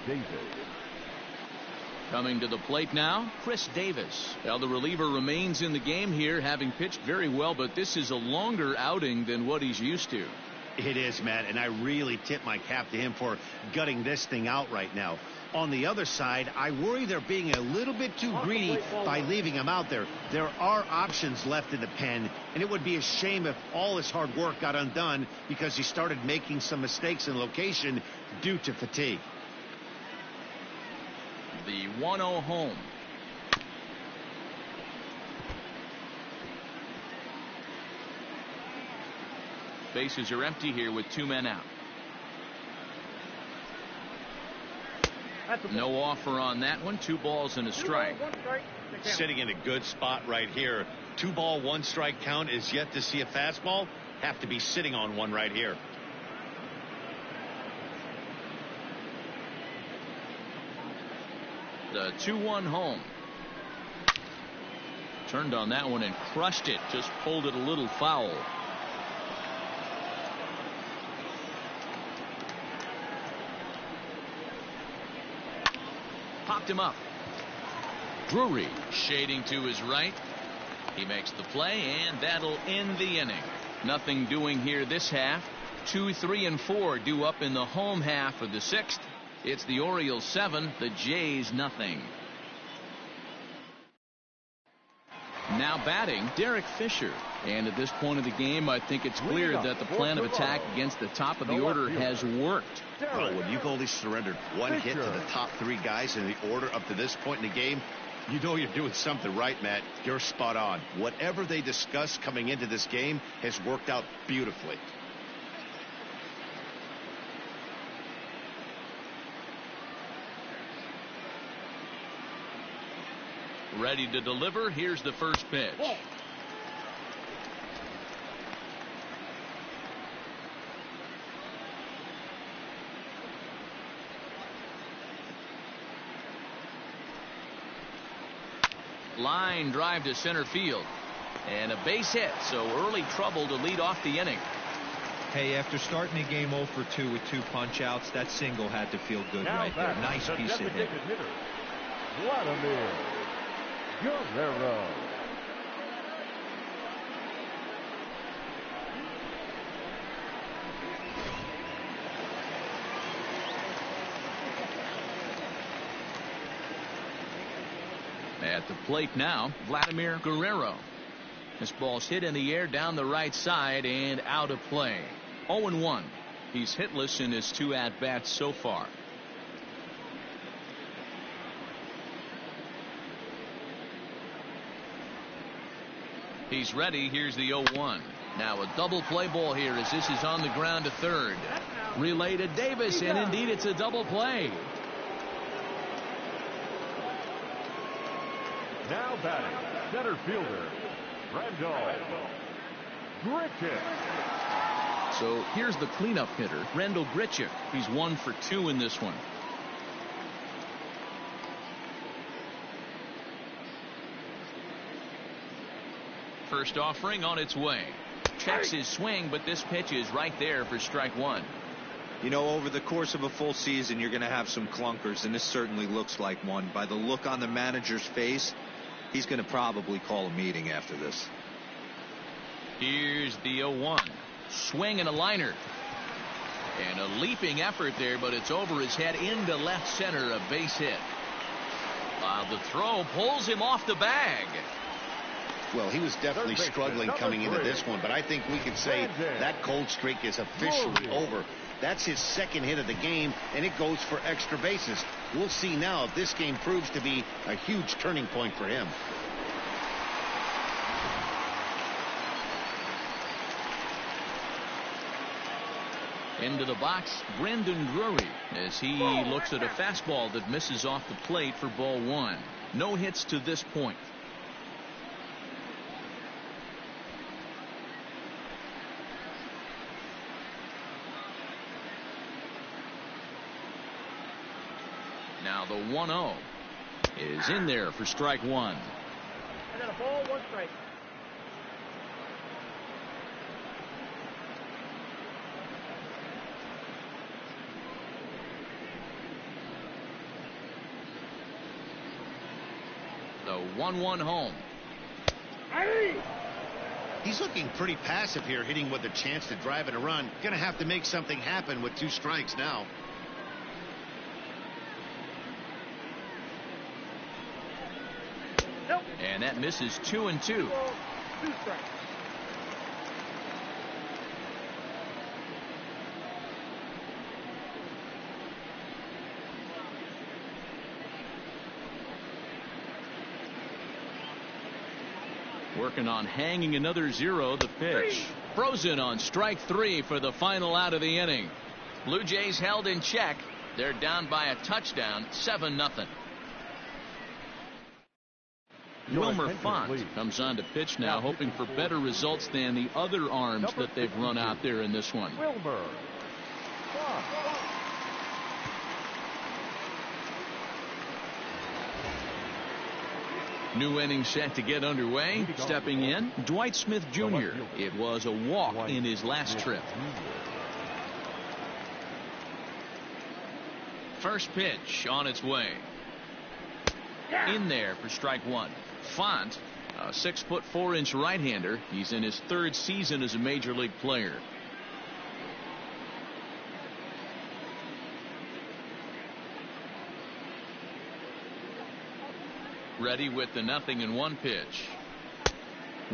Davis. Coming to the plate now, Chris Davis. Well, the reliever remains in the game here, having pitched very well, but this is a longer outing than what he's used to. It is, Matt, and I really tip my cap to him for gutting this thing out right now. On the other side, I worry they're being a little bit too greedy by leaving him out there. There are options left in the pen, and it would be a shame if all his hard work got undone because he started making some mistakes in location due to fatigue. The 1-0 home. Bases are empty here with 2 men out. No offer on that one. 2 balls and a strike. Sitting in a good spot right here. 2-ball, 1-strike count is yet to see a fastball. Have to be sitting on one right here. The 2-1 home. Turned on that one and crushed it. Just pulled it a little foul. Popped him up. Drury shading to his right. He makes the play, and that'll end the inning. Nothing doing here this half. 2, 3, and 4 due up in the home half of the 6th. It's the Orioles 7, the Jays nothing. Now batting, Derek Fisher. And at this point of the game, I think it's clear that the plan of attack against the top of the order has worked. Well, when you've only surrendered 1 hit to the top 3 guys in the order up to this point in the game, you know you're doing something right, Matt. You're spot on. Whatever they discussed coming into this game has worked out beautifully. Ready to deliver. Here's the first pitch. Line drive to center field. And a base hit, so early trouble to lead off the inning. Hey, after starting the game 0 for 2 with 2 punch-outs, that single had to feel good right there. Nice piece of hit. Vladimir Guerrero. At the plate now, Vladimir Guerrero. This ball's hit in the air down the right side and out of play. 0-1. He's hitless in his 2 at-bats so far. He's ready. Here's the 0-1. Now a double play ball here as this is on the ground to third. Relay to Davis, and indeed it's a double play. Now batting, center fielder, Rendell Grichuk. So here's the cleanup hitter, Rendell Grichuk. He's 1 for 2 in this one. First offering on its way. Checks his swing, but this pitch is right there for strike 1. You know, over the course of a full season, you're going to have some clunkers, and this certainly looks like one. By the look on the manager's face, he's going to probably call a meeting after this. Here's the 0-1. Swing and a liner. And a leaping effort there, but it's over his head into left center, a base hit. While the throw pulls him off the bag. Well, he was definitely struggling coming into this one, but I think we can say that cold streak is officially over. That's his second hit of the game, and it goes for extra bases. We'll see now if this game proves to be a huge turning point for him. Into the box, Brandon Drury, as he looks at a fastball that misses off the plate for ball one. No hits to this point. Now the 1-0 is in there for strike one. And then a ball, one strike. The 1-1 home. Hey! He's looking pretty passive here, hitting with a chance to drive in a run. Gonna have to make something happen with 2 strikes now. Nope. And that misses 2-2. Ball, 2 strikes. Working on hanging another 0. The pitch. Frozen on strike 3 for the final out of the inning. Blue Jays held in check. They're down by a touchdown, 7-0. Wilmer Font comes on to pitch now, hoping for better results than the other arms that they've run out there in this one. Wilmer. New inning set to get underway. Stepping in, Dwight Smith Jr. It was a walk in his last trip. First pitch on its way. In there for strike one. Font, a 6'4" right-hander. He's in his 3rd season as a major league player. Ready with the 0-1 pitch.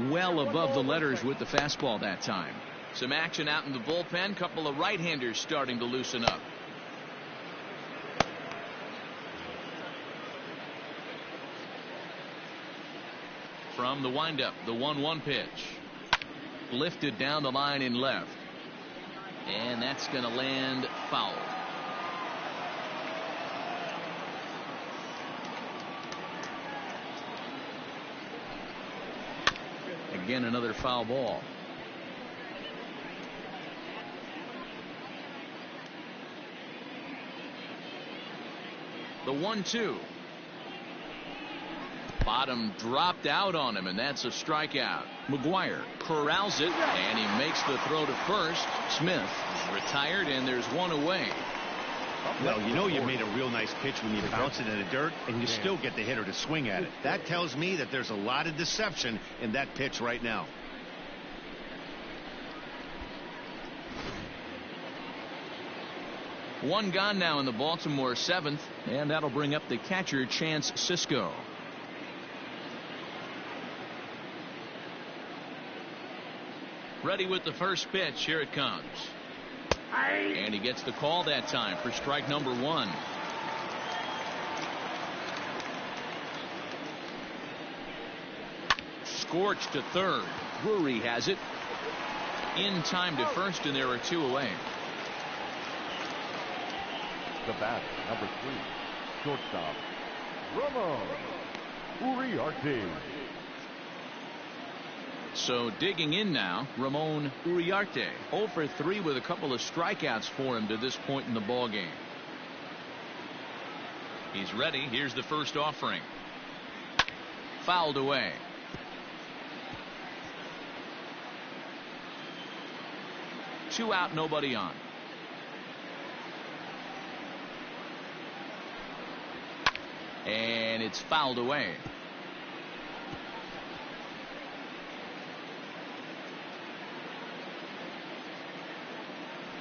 Well above the letters with the fastball that time. Some action out in the bullpen. Couple of right-handers starting to loosen up. From the windup, the 1-1 pitch. Lifted down the line in left. And that's going to land foul. Again, another foul ball. The 1-2. Bottom dropped out on him, and that's a strikeout. McGuire corrals it, and he makes the throw to first. Smith retired, and there's one away. Well, you know you made a real nice pitch when you bounce it in the dirt, and you still get the hitter to swing at it. That tells me that there's a lot of deception in that pitch right now. One gone now in the Baltimore 7th, and that'll bring up the catcher, Chance Sisco. Ready with the first pitch. Here it comes. And he gets the call that time for strike number 1. Scorched to third. Drury has it. In time to first, and there are 2 away. The batter, number 3, shortstop, Ramon Uriarte. So digging in now, Ramon Uriarte. 0 for 3 with a couple of strikeouts for him to this point in the ball game. He's ready. Here's the first offering. Fouled away. Two out, nobody on. And it's fouled away.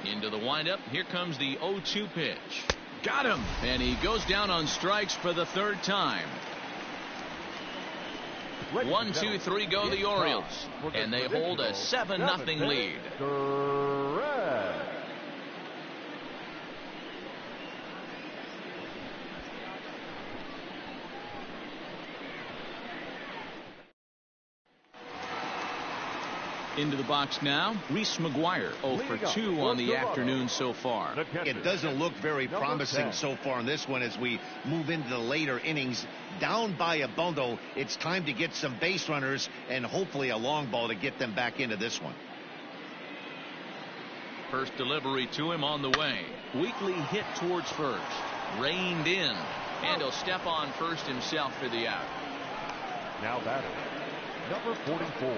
Into the windup. Here comes the 0-2 pitch. Got him. And he goes down on strikes for the 3rd time. 1, 2, 3 go the Orioles. And they hold a 7-0 lead. Into the box now, Reese McGuire, 0 for 2 on the afternoon so far. It doesn't look very promising so far in this one as we move into the later innings. Down by a bundle, it's time to get some base runners and hopefully a long ball to get them back into this one. First delivery to him on the way. Weekly hit towards first. Reined in. And he'll step on first himself for the out. Now batting, number 44.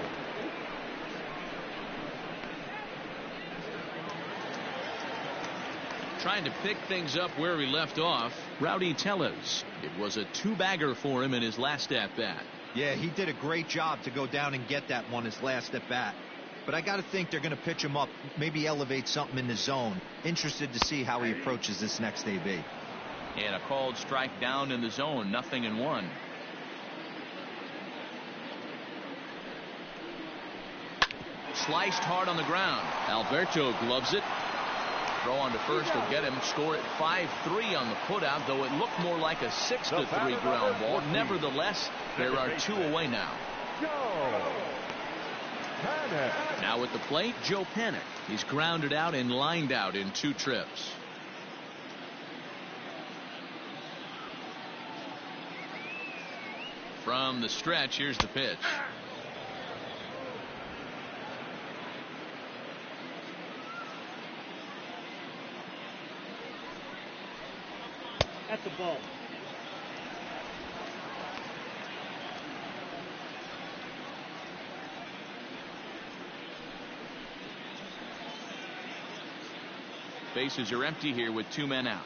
Trying to pick things up where he left off, Rowdy Tellez. It was a two-bagger for him in his last at-bat. Yeah, he did a great job to go down and get that one his last at-bat. But I got to think they're going to pitch him up, maybe elevate something in the zone. Interested to see how he approaches this next AB. And a called strike down in the zone, 0-1. Sliced hard on the ground. Alberto gloves it. Throw on to first will get him. Score at 5-3 on the putout, though it looked more like a 6-3 ground ball. Nevertheless, there are 2 away now. Now at the plate, Joe Panik. He's grounded out and lined out in 2 trips. From the stretch, here's the pitch. That's a ball. Bases are empty here with 2 men out.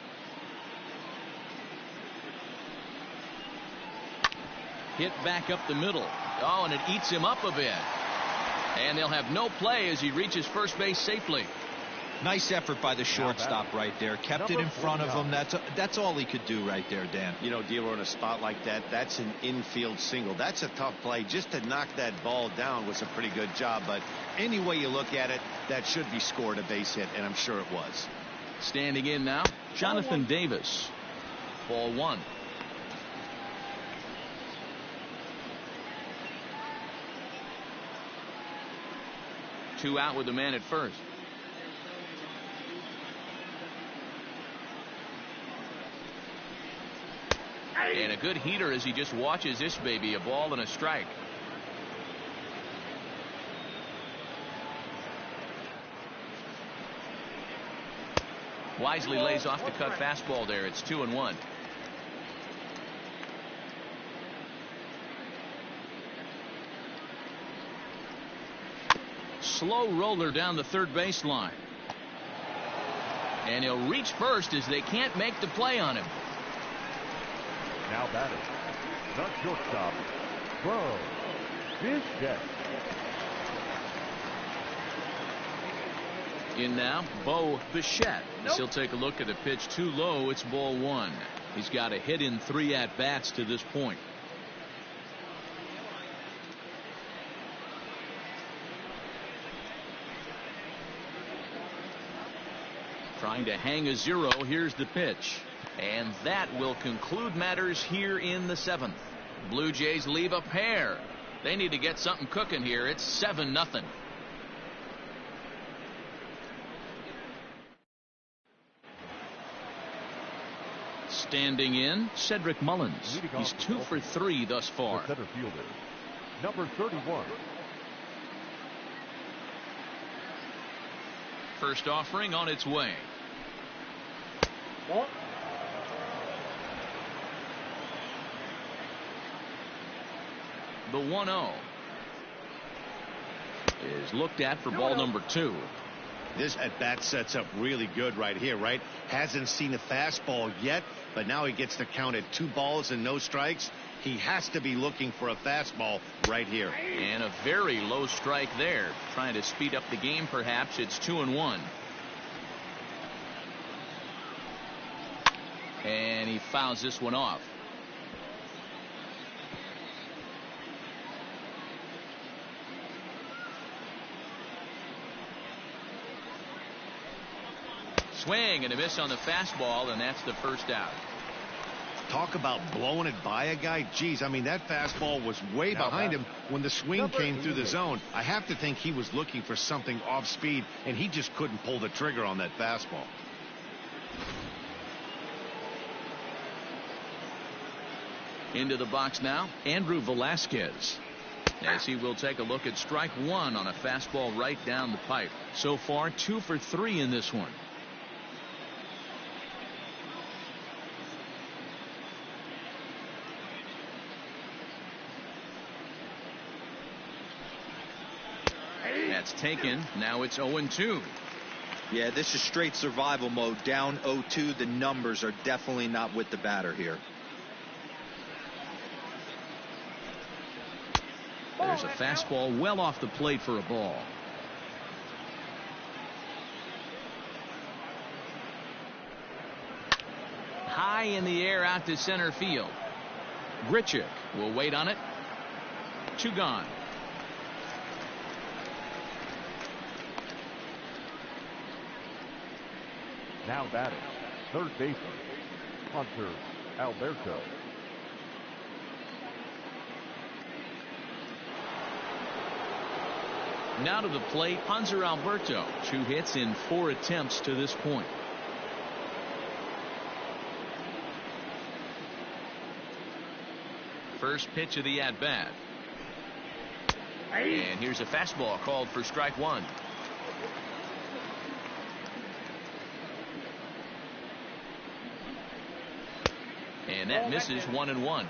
Hit back up the middle. Oh, and it eats him up a bit. And they'll have no play as he reaches first base safely. Nice effort by the shortstop right there. Kept it in front of him. That's all he could do right there, Dan. You know, D'Lo, in a spot like that, that's an infield single. That's a tough play. Just to knock that ball down was a pretty good job. But any way you look at it, that should be scored a base hit, and I'm sure it was. Standing in now, Jonathan Davis. Ball 1. Two out with the man at first. And a good heater as he just watches this baby. A ball and a strike. Wisely lays off the cut fastball there. It's 2-1. Slow roller down the third baseline. And he'll reach first as they can't make the play on him. Now batting, the shortstop, Bo Bichette. In now, Bo Bichette. He'll take a look at the pitch too low. It's ball 1. He's got a hit in 3 at-bats to this point. Trying to hang a 0. Here's the pitch. And that will conclude matters here in the 7th. Blue Jays leave a pair. They need to get something cooking here. It's 7-0. Standing in, Cedric Mullins. He's 2 for 3 thus far. The center fielder, number 31. First offering on its way. Ball. The 1-0 is looked at for ball number 2. This at-bat sets up really good right here, right? Hasn't seen a fastball yet, but now he gets to count at 2 balls and no strikes. He has to be looking for a fastball right here. And a very low strike there. Trying to speed up the game, perhaps. It's 2-1. And he fouls this one off. Swing and a miss on the fastball, and that's the first out. Talk about blowing it by a guy. Geez, I mean, that fastball was way behind him when the swing came through the zone. I have to think he was looking for something off speed, and he just couldn't pull the trigger on that fastball. Into the box now, Andrew Velasquez, as he will take a look at strike one on a fastball right down the pipe. So far, 2 for 3 in this one. That's taken. Now it's 0-2. Yeah, this is straight survival mode. Down 0-2. The numbers are definitely not with the batter here. There's a fastball well off the plate for a ball. High in the air out to center field. Grichuk will wait on it. 2 gone. Now batting, third baseman, Hunter Alberto. Now to the plate, Hunter Alberto. 2 hits in 4 attempts to this point. First pitch of the at-bat. And here's a fastball called for strike one. And that misses 1-1.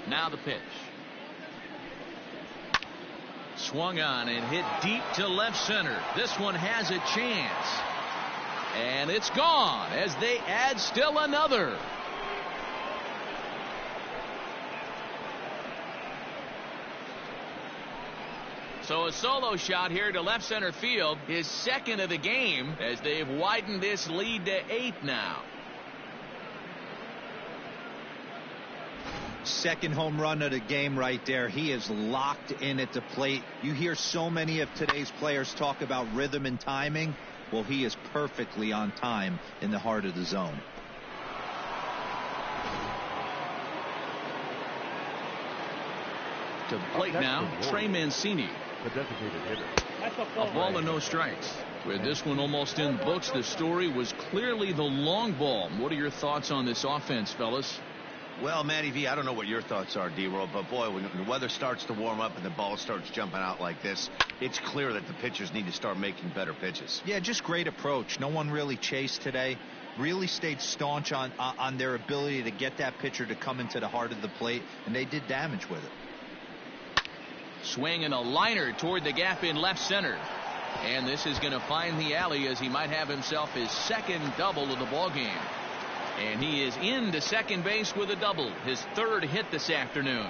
Now the pitch. Swung on and hit deep to left center. This one has a chance. And it's gone as they add still another. So a solo shot here to left center field, his second of the game, as they've widened this lead to 8 now. Second home run of the game right there. He is locked in at the plate. You hear so many of today's players talk about rhythm and timing. Well, he is perfectly on time in the heart of the zone. To the plate now, Trey Mancini. The designated hitter. A ball and no strikes. With this one almost in the books, the story was clearly the long ball. What are your thoughts on this offense, fellas? Well, Matty V, I don't know what your thoughts are, D-Roll, but boy, when the weather starts to warm up and the ball starts jumping out like this, it's clear that the pitchers need to start making better pitches. Yeah, just great approach. No one really chased today. Really stayed staunch on their ability to get that pitcher to come into the heart of the plate, and they did damage with it. Swing and a liner toward the gap in left center. And this is going to find the alley as he might have himself his second double of the ball game. And he is into second base with a double, his third hit this afternoon.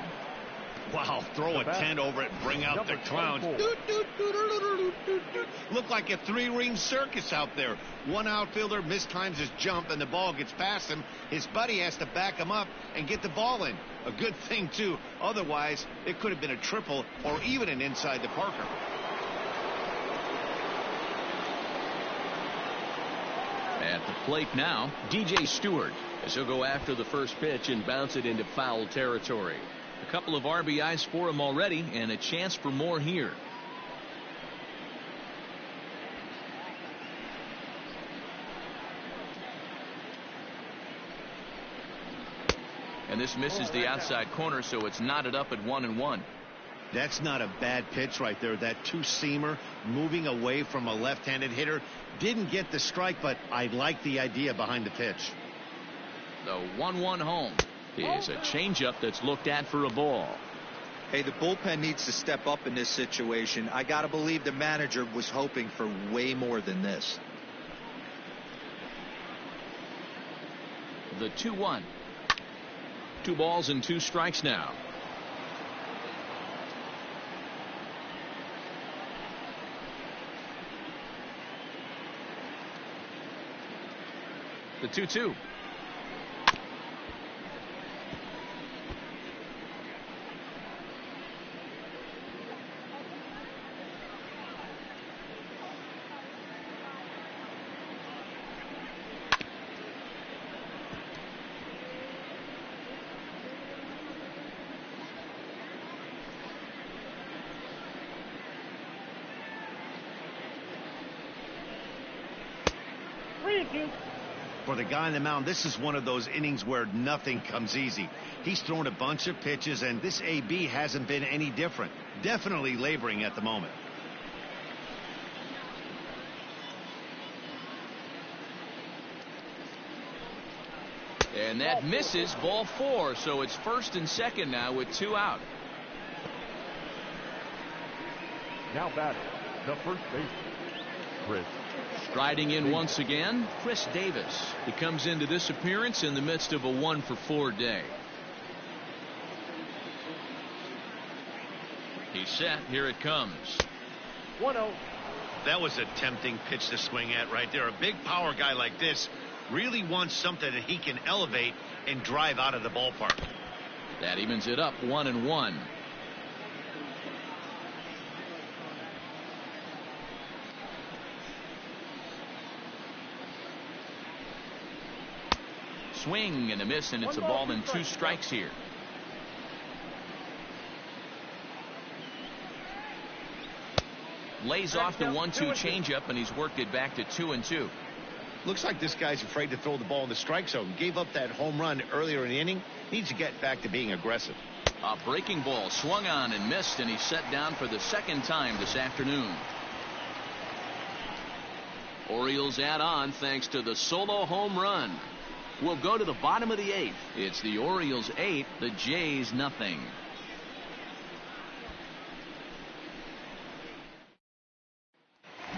Wow, throw a tent over it and bring out the clowns. Look like a 3-ring circus out there. One outfielder mistimes his jump and the ball gets past him. His buddy has to back him up and get the ball in. A good thing, too. Otherwise, it could have been a triple or even an inside the Parker. At the plate now, DJ Stewart, as he'll go after the first pitch and bounce it into foul territory. A couple of RBIs for him already and a chance for more here. And this misses the outside corner, so it's knotted up at 1-1. That's not a bad pitch right there. That two-seamer moving away from a left-handed hitter. Didn't get the strike, but I like the idea behind the pitch. The 1-1 home is a changeup that's looked at for a ball. Hey, the bullpen needs to step up in this situation. I got to believe the manager was hoping for way more than this. The 2-1. 2 balls and 2 strikes now. The 2-2. 3-2. For the guy on the mound, this is one of those innings where nothing comes easy. He's thrown a bunch of pitches, and this AB hasn't been any different. Definitely laboring at the moment. And that misses, ball 4. So it's first and second now with 2 out. Now batting, the first baseman, Chris. Striding in once again, Chris Davis. He comes into this appearance in the midst of a 1-for-4 day. He's set. Here it comes. 1-0. That was a tempting pitch to swing at right there. A big power guy like this really wants something that he can elevate and drive out of the ballpark. That evens it up 1-1. Swing and a miss, and it's a ball and 2 strikes here. Lays off the 1-2 changeup, and he's worked it back to 2-2. Looks like this guy's afraid to throw the ball in the strike zone. Gave up that home run earlier in the inning. Needs to get back to being aggressive. A breaking ball swung on and missed, and he's set down for the second time this afternoon. Orioles add on thanks to the solo home run. We'll go to the bottom of the 8th. It's the Orioles 8, the Jays nothing.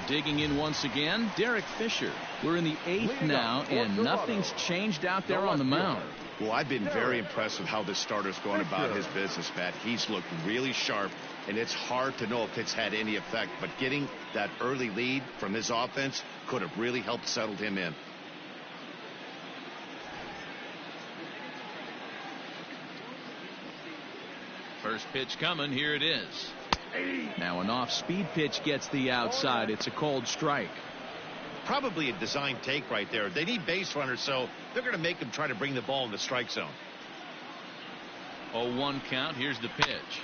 Digging in once again, Derek Fisher. We're in the 8th now, and nothing's changed out there on the mound. Well, I've been very impressed with how this starter's going about his business, Matt. He's looked really sharp, and it's hard to know if it's had any effect, but getting that early lead from his offense could have really helped settle him in. First pitch coming. Here it is. Now an off-speed pitch gets the outside. It's a cold strike. Probably a design take right there. They need base runners, so they're going to make him try to bring the ball in the strike zone. 0-1 count. Here's the pitch.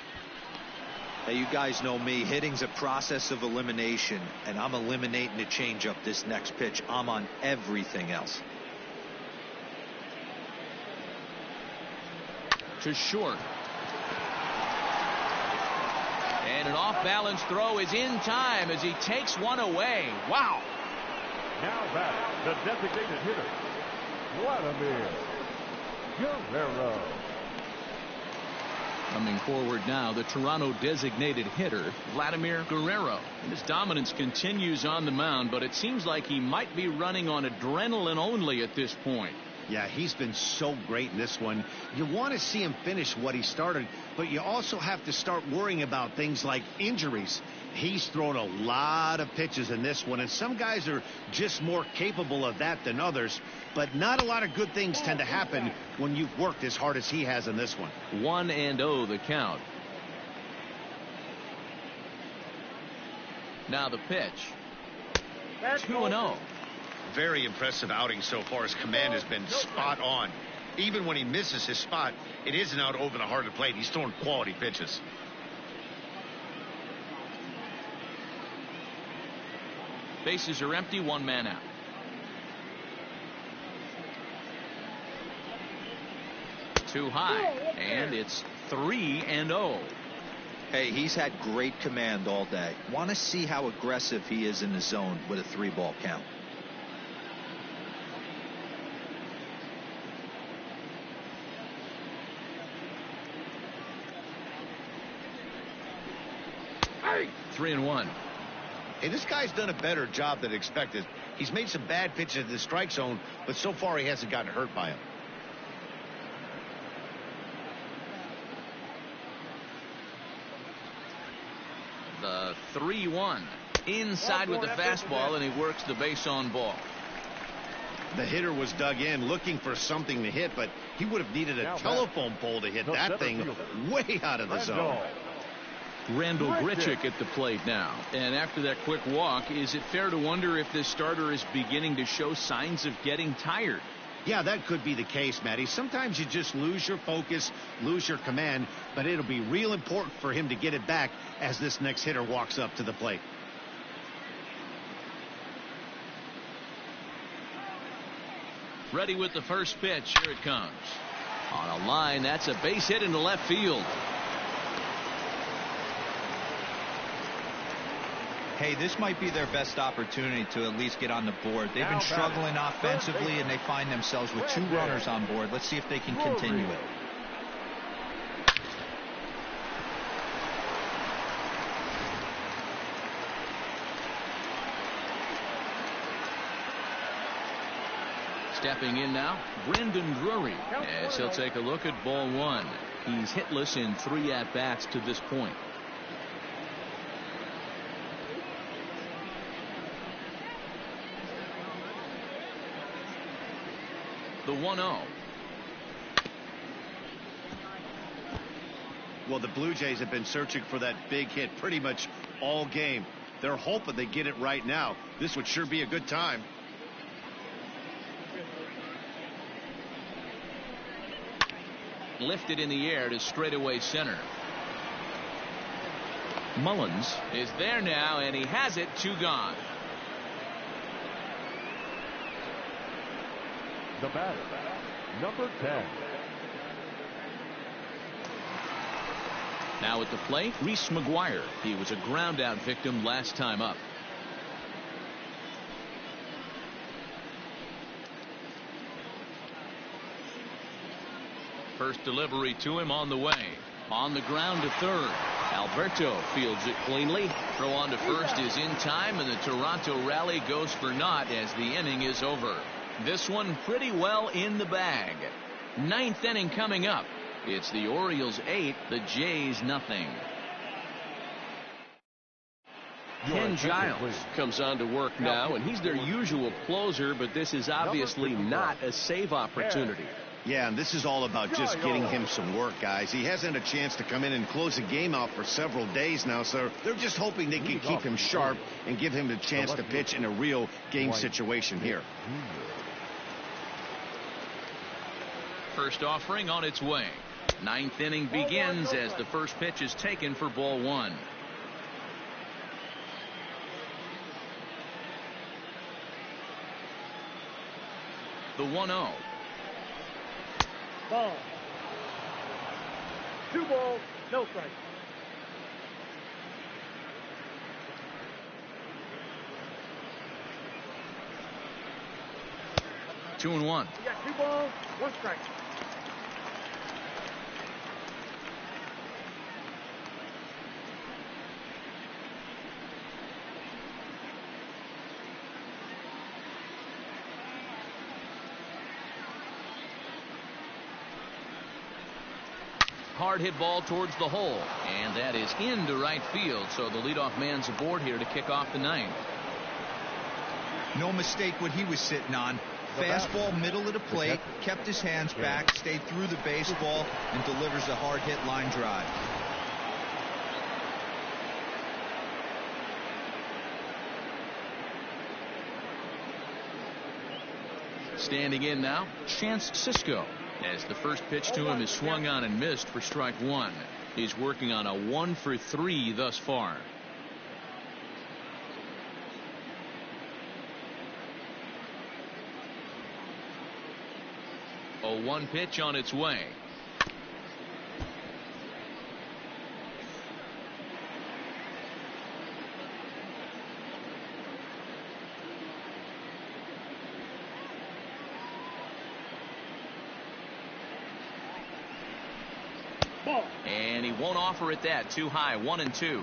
Hey, you guys know me. Hitting's a process of elimination, and I'm eliminating the changeup this next pitch. I'm on everything else. To short. And an off-balance throw is in time as he takes one away. Wow. Now batting, the designated hitter, Vladimir Guerrero. Coming forward now, the Toronto designated hitter, Vladimir Guerrero. And his dominance continues on the mound, but it seems like he might be running on adrenaline only at this point. Yeah, he's been so great in this one. You want to see him finish what he started, but you also have to start worrying about things like injuries. He's thrown a lot of pitches in this one, and some guys are just more capable of that than others, but not a lot of good things tend to happen when you've worked as hard as he has in this one. 1-0 the count. Now the pitch. 2-0. Very impressive outing so far. His command has been spot on. Even when he misses his spot, it isn't out over the heart of the plate. He's throwing quality pitches. Bases are empty, 1 man out. Too high, and it's 3-0. Hey, he's had great command all day. Want to see how aggressive he is in the zone with a 3-ball count. Hey. 3-1. Hey, this guy's done a better job than expected. He's made some bad pitches in the strike zone, but so far he hasn't gotten hurt by him. The 3-1. Inside with the fastball, and he works the base on ball. The hitter was dug in looking for something to hit, but he would have needed a telephone pole to hit that thing way out of the zone. Randall Grichuk at the plate now. And after that quick walk, is it fair to wonder if this starter is beginning to show signs of getting tired? Yeah, that could be the case, Matty. Sometimes you just lose your focus, lose your command, but it'll be real important for him to get it back as this next hitter walks up to the plate. Ready with the first pitch. Here it comes. On a line, that's a base hit into left field. Hey, this might be their best opportunity to at least get on the board. They've been struggling offensively, and they find themselves with 2 runners on board. Let's see if they can continue it. Stepping in now, Brandon Drury, as he'll take a look at ball 1. He's hitless in 3 at-bats to this point. The 1-0. Well, the Blue Jays have been searching for that big hit pretty much all game. They're hoping they get it right now. This would sure be a good time. Lifted in the air to straightaway center. Mullins is there now, and he has it. 2 gone. The batter, number 10. Now at the plate, Reese McGuire. He was a ground out victim last time up. First delivery to him on the way. On the ground to third. Alberto fields it cleanly. Throw on to first is in time, and the Toronto rally goes for naught as the inning is over. This one pretty well in the bag. 9th inning coming up. It's the Orioles 8, the Jays nothing. Ken Giles comes on to work now, and he's their usual closer, but this is obviously not a save opportunity. Yeah, and this is all about just getting him some work, guys. He hasn't had a chance to come in and close a game out for several days now, so they're just hoping they can keep him sharp and give him a chance to pitch in a real game situation here. First offering on its way. 9th inning begins as the first pitch is taken for ball 1. The 1-0. Ball. 2 balls, no strikes. Two and one. You got 2 balls, 1 strike. Hard hit ball towards the hole, and that is into right field, so the leadoff man's aboard here to kick off the 9th. No mistake what he was sitting on. Fastball middle of the plate, kept his hands back, stayed through the baseball, and delivers a hard hit line drive. Standing in now, Chance Sisco, as the first pitch to him is swung on and missed for strike 1. He's working on a 1 for 3 thus far. A 1 pitch on its way. And he won't offer it that. Too high. 1 and 2.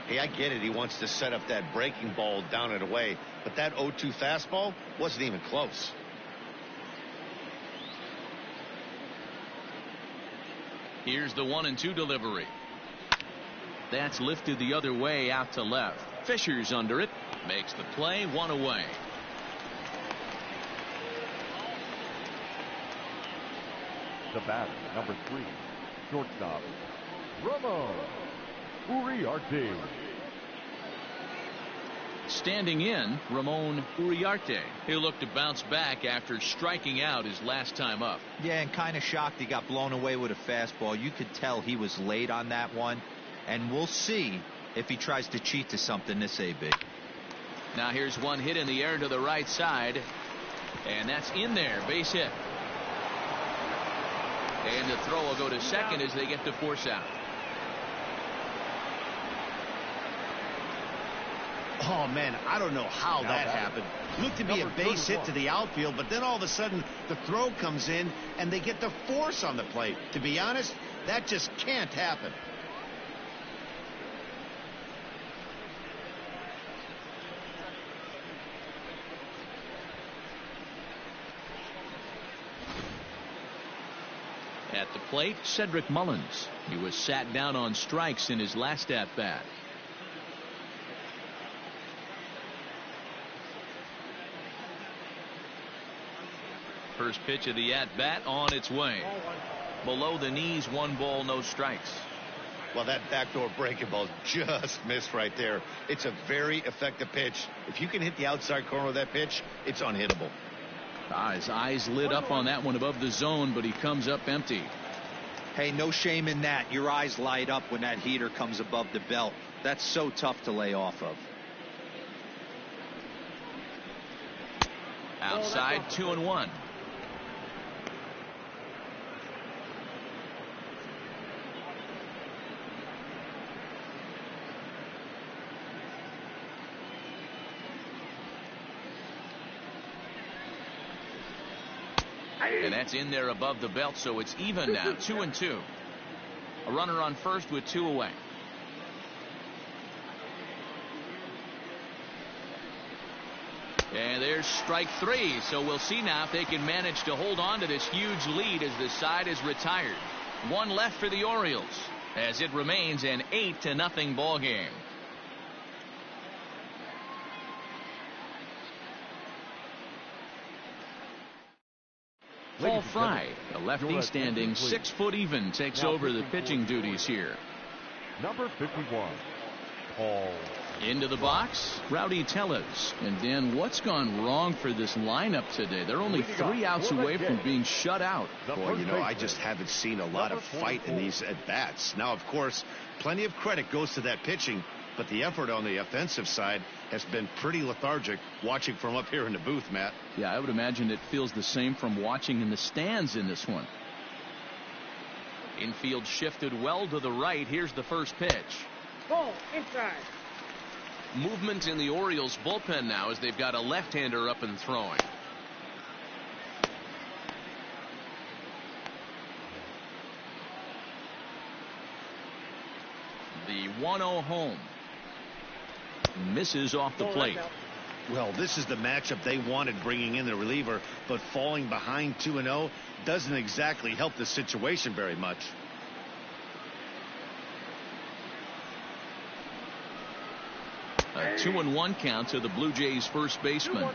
Hey, I get it. He wants to set up that breaking ball down and away. But that 0-2 fastball wasn't even close. Here's the 1 and 2 delivery. That's lifted the other way out to left. Fisher's under it. Makes the play. 1 away. The batter, number 3. Shortstop, Ramon Uriarte. Standing in, Ramon Uriarte. He'll look to bounce back after striking out his last time up. Yeah, and kind of shocked he got blown away with a fastball. You could tell he was late on that one, and we'll see if he tries to cheat to something this AB. Now here's one hit in the air to the right side. And that's in there. Base hit. And the throw will go to second as they get the force out. Oh, man, I don't know how that happened. Looked to be a base hit to the outfield, but then all of a sudden the throw comes in and they get the force on the plate. To be honest, that just can't happen. At the plate, Cedric Mullins. He was sat down on strikes in his last at-bat. First pitch of the at-bat on its way. Below the knees, 1 ball, no strikes. Well, that backdoor breaking ball just missed right there. It's a very effective pitch. If you can hit the outside corner of that pitch, it's unhittable. His eyes lit up on that one above the zone, but he comes up empty. Hey, no shame in that. Your eyes light up when that heater comes above the belt. That's so tough to lay off of. Outside, 2-1. And that's in there above the belt, so it's even now, 2-2. A runner on first with 2 away. And there's strike 3, so we'll see now if they can manage to hold on to this huge lead as the side is retired. 1 left for the Orioles as it remains an 8-0 ball game. Paul Fry, the lefty standing 6 foot even, takes over the pitching duties here. Number 51, Paul. Into the box, Rowdy Tellez. And Dan, what's gone wrong for this lineup today? They're only 3 outs away from being shut out. Boy, you know, I just haven't seen a lot of fight in these at-bats. Now, of course, plenty of credit goes to that pitching, but the effort on the offensive side has been pretty lethargic watching from up here in the booth, Matt. Yeah, I would imagine it feels the same from watching in the stands in this one. Infield shifted well to the right. Here's the first pitch. Ball inside. Movement in the Orioles bullpen now as they've got a left-hander up and throwing. The 1-0 home. Misses off the plate. Well, this is the matchup they wanted, bringing in the reliever, but falling behind 2-0 doesn't exactly help the situation very much. A 2-1 count to the Blue Jays first baseman.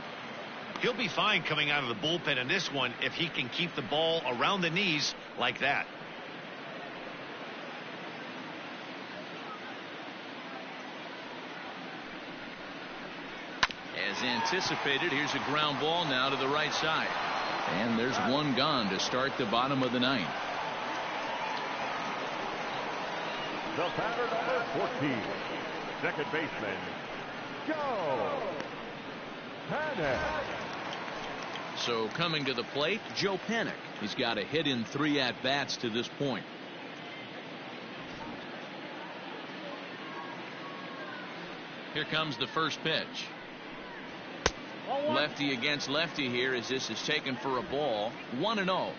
He'll be fine coming out of the bullpen in this one if he can keep the ball around the knees like that. As anticipated, here's a ground ball now to the right side. And there's 1 gone to start the bottom of the 9th. The batter, number 14, second baseman, Joe Panik. So coming to the plate, Joe Panik. He's got a hit in 3 at-bats to this point. Here comes the first pitch. Lefty against lefty here as this is taken for a ball. 1-0.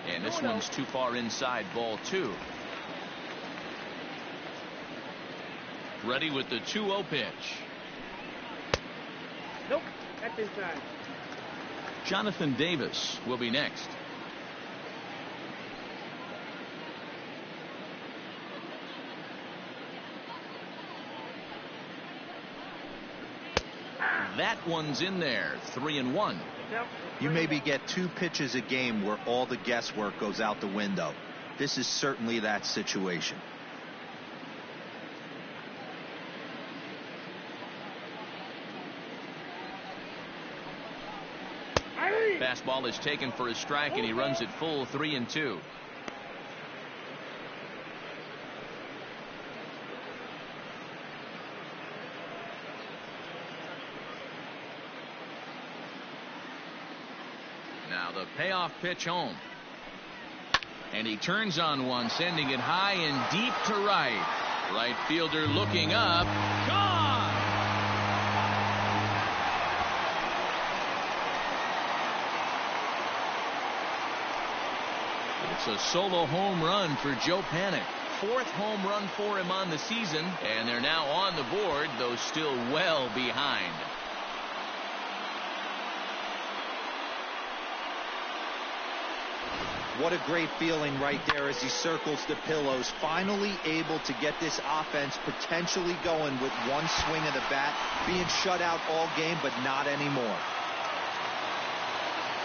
And this one's too far inside, ball 2. Ready with the 2-0 pitch. Nope, that's inside. Jonathan Davis will be next. That one's in there. 3-1. You maybe get 2 pitches a game where all the guesswork goes out the window. This is certainly that situation. Fastball is taken for a strike, and he runs it full. 3-2. Now the payoff pitch home. And he turns on one, sending it high and deep to right. Right fielder looking up. Gone! It's a solo home run for Joe Panik. 4th home run for him on the season. And they're now on the board, though still well behind. What a great feeling right there as he circles the pillows. Finally able to get this offense potentially going with one swing of the bat. Being shut out all game, but not anymore.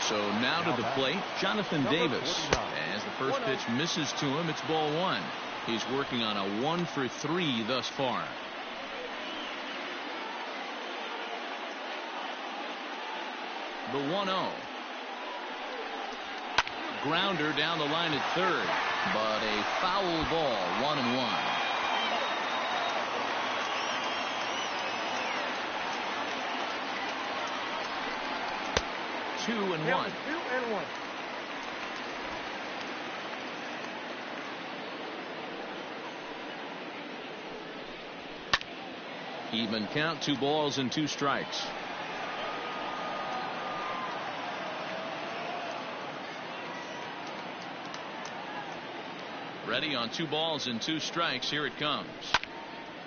So now to the plate, Jonathan Davis. As the first pitch misses to him, it's ball 1. He's working on a 1 for 3 thus far. The 1-0. Grounder down the line at third, but a foul ball, 1-1. Two and one. Even count, 2 balls and 2 strikes. Ready on 2 balls and 2 strikes. Here it comes.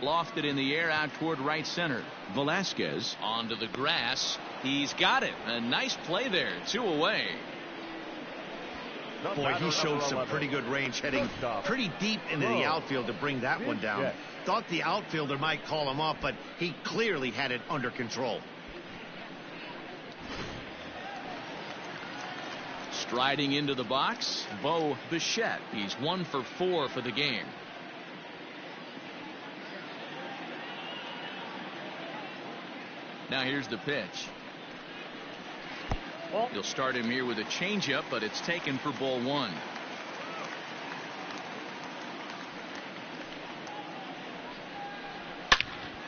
Lofted in the air out toward right center. Velasquez onto the grass. He's got it. A nice play there. 2 away. Boy, he showed some pretty good range heading pretty deep into the outfield to bring that one down. Thought the outfielder might call him up, but he clearly had it under control. Striding into the box, Bo Bichette. He's 1 for 4 for the game. Now here's the pitch. He'll start him here with a changeup, but it's taken for ball 1.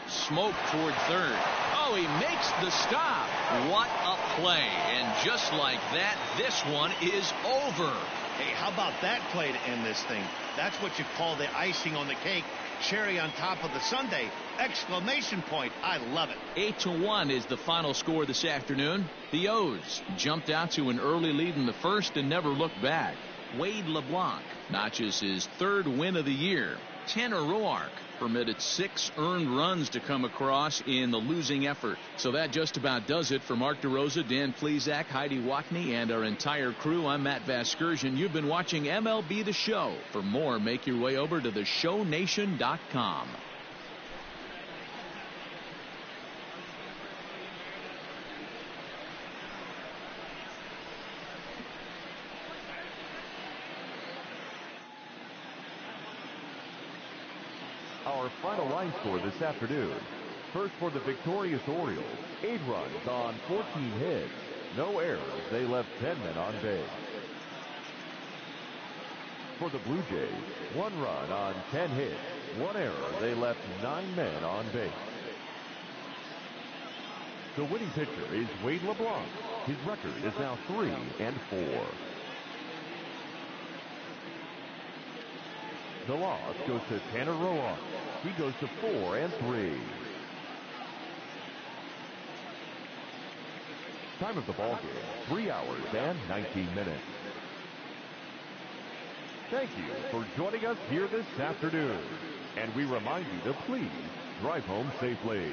Smoke toward third. Oh, he makes the stop. What a play. And just like that, this one is over. Hey, how about that play to end this thing? That's what you call the icing on the cake. Cherry on top of the sundae. Exclamation point. I love it. 8-1 is the final score this afternoon. The O's jumped out to an early lead in the first and never looked back. Wade LeBlanc notches his 3rd win of the year. Tanner Roark permitted 6 earned runs to come across in the losing effort. So that just about does it for Mark DeRosa, Dan Plesac, Heidi Wackney, and our entire crew. I'm Matt Vasgersian. You've been watching MLB The Show. For more, make your way over to theshownation.com. Our final line score this afternoon. First for the victorious Orioles, 8 runs on 14 hits. No errors. They left 10 men on base. For the Blue Jays, 1 run on 10 hits. 1 error. They left 9 men on base. The winning pitcher is Wade LeBlanc. His record is now 3-4. The loss goes to Tanner Roark. He goes to 4-3. Time of the ball game, 3 hours and 19 minutes. Thank you for joining us here this afternoon. And we remind you to please drive home safely.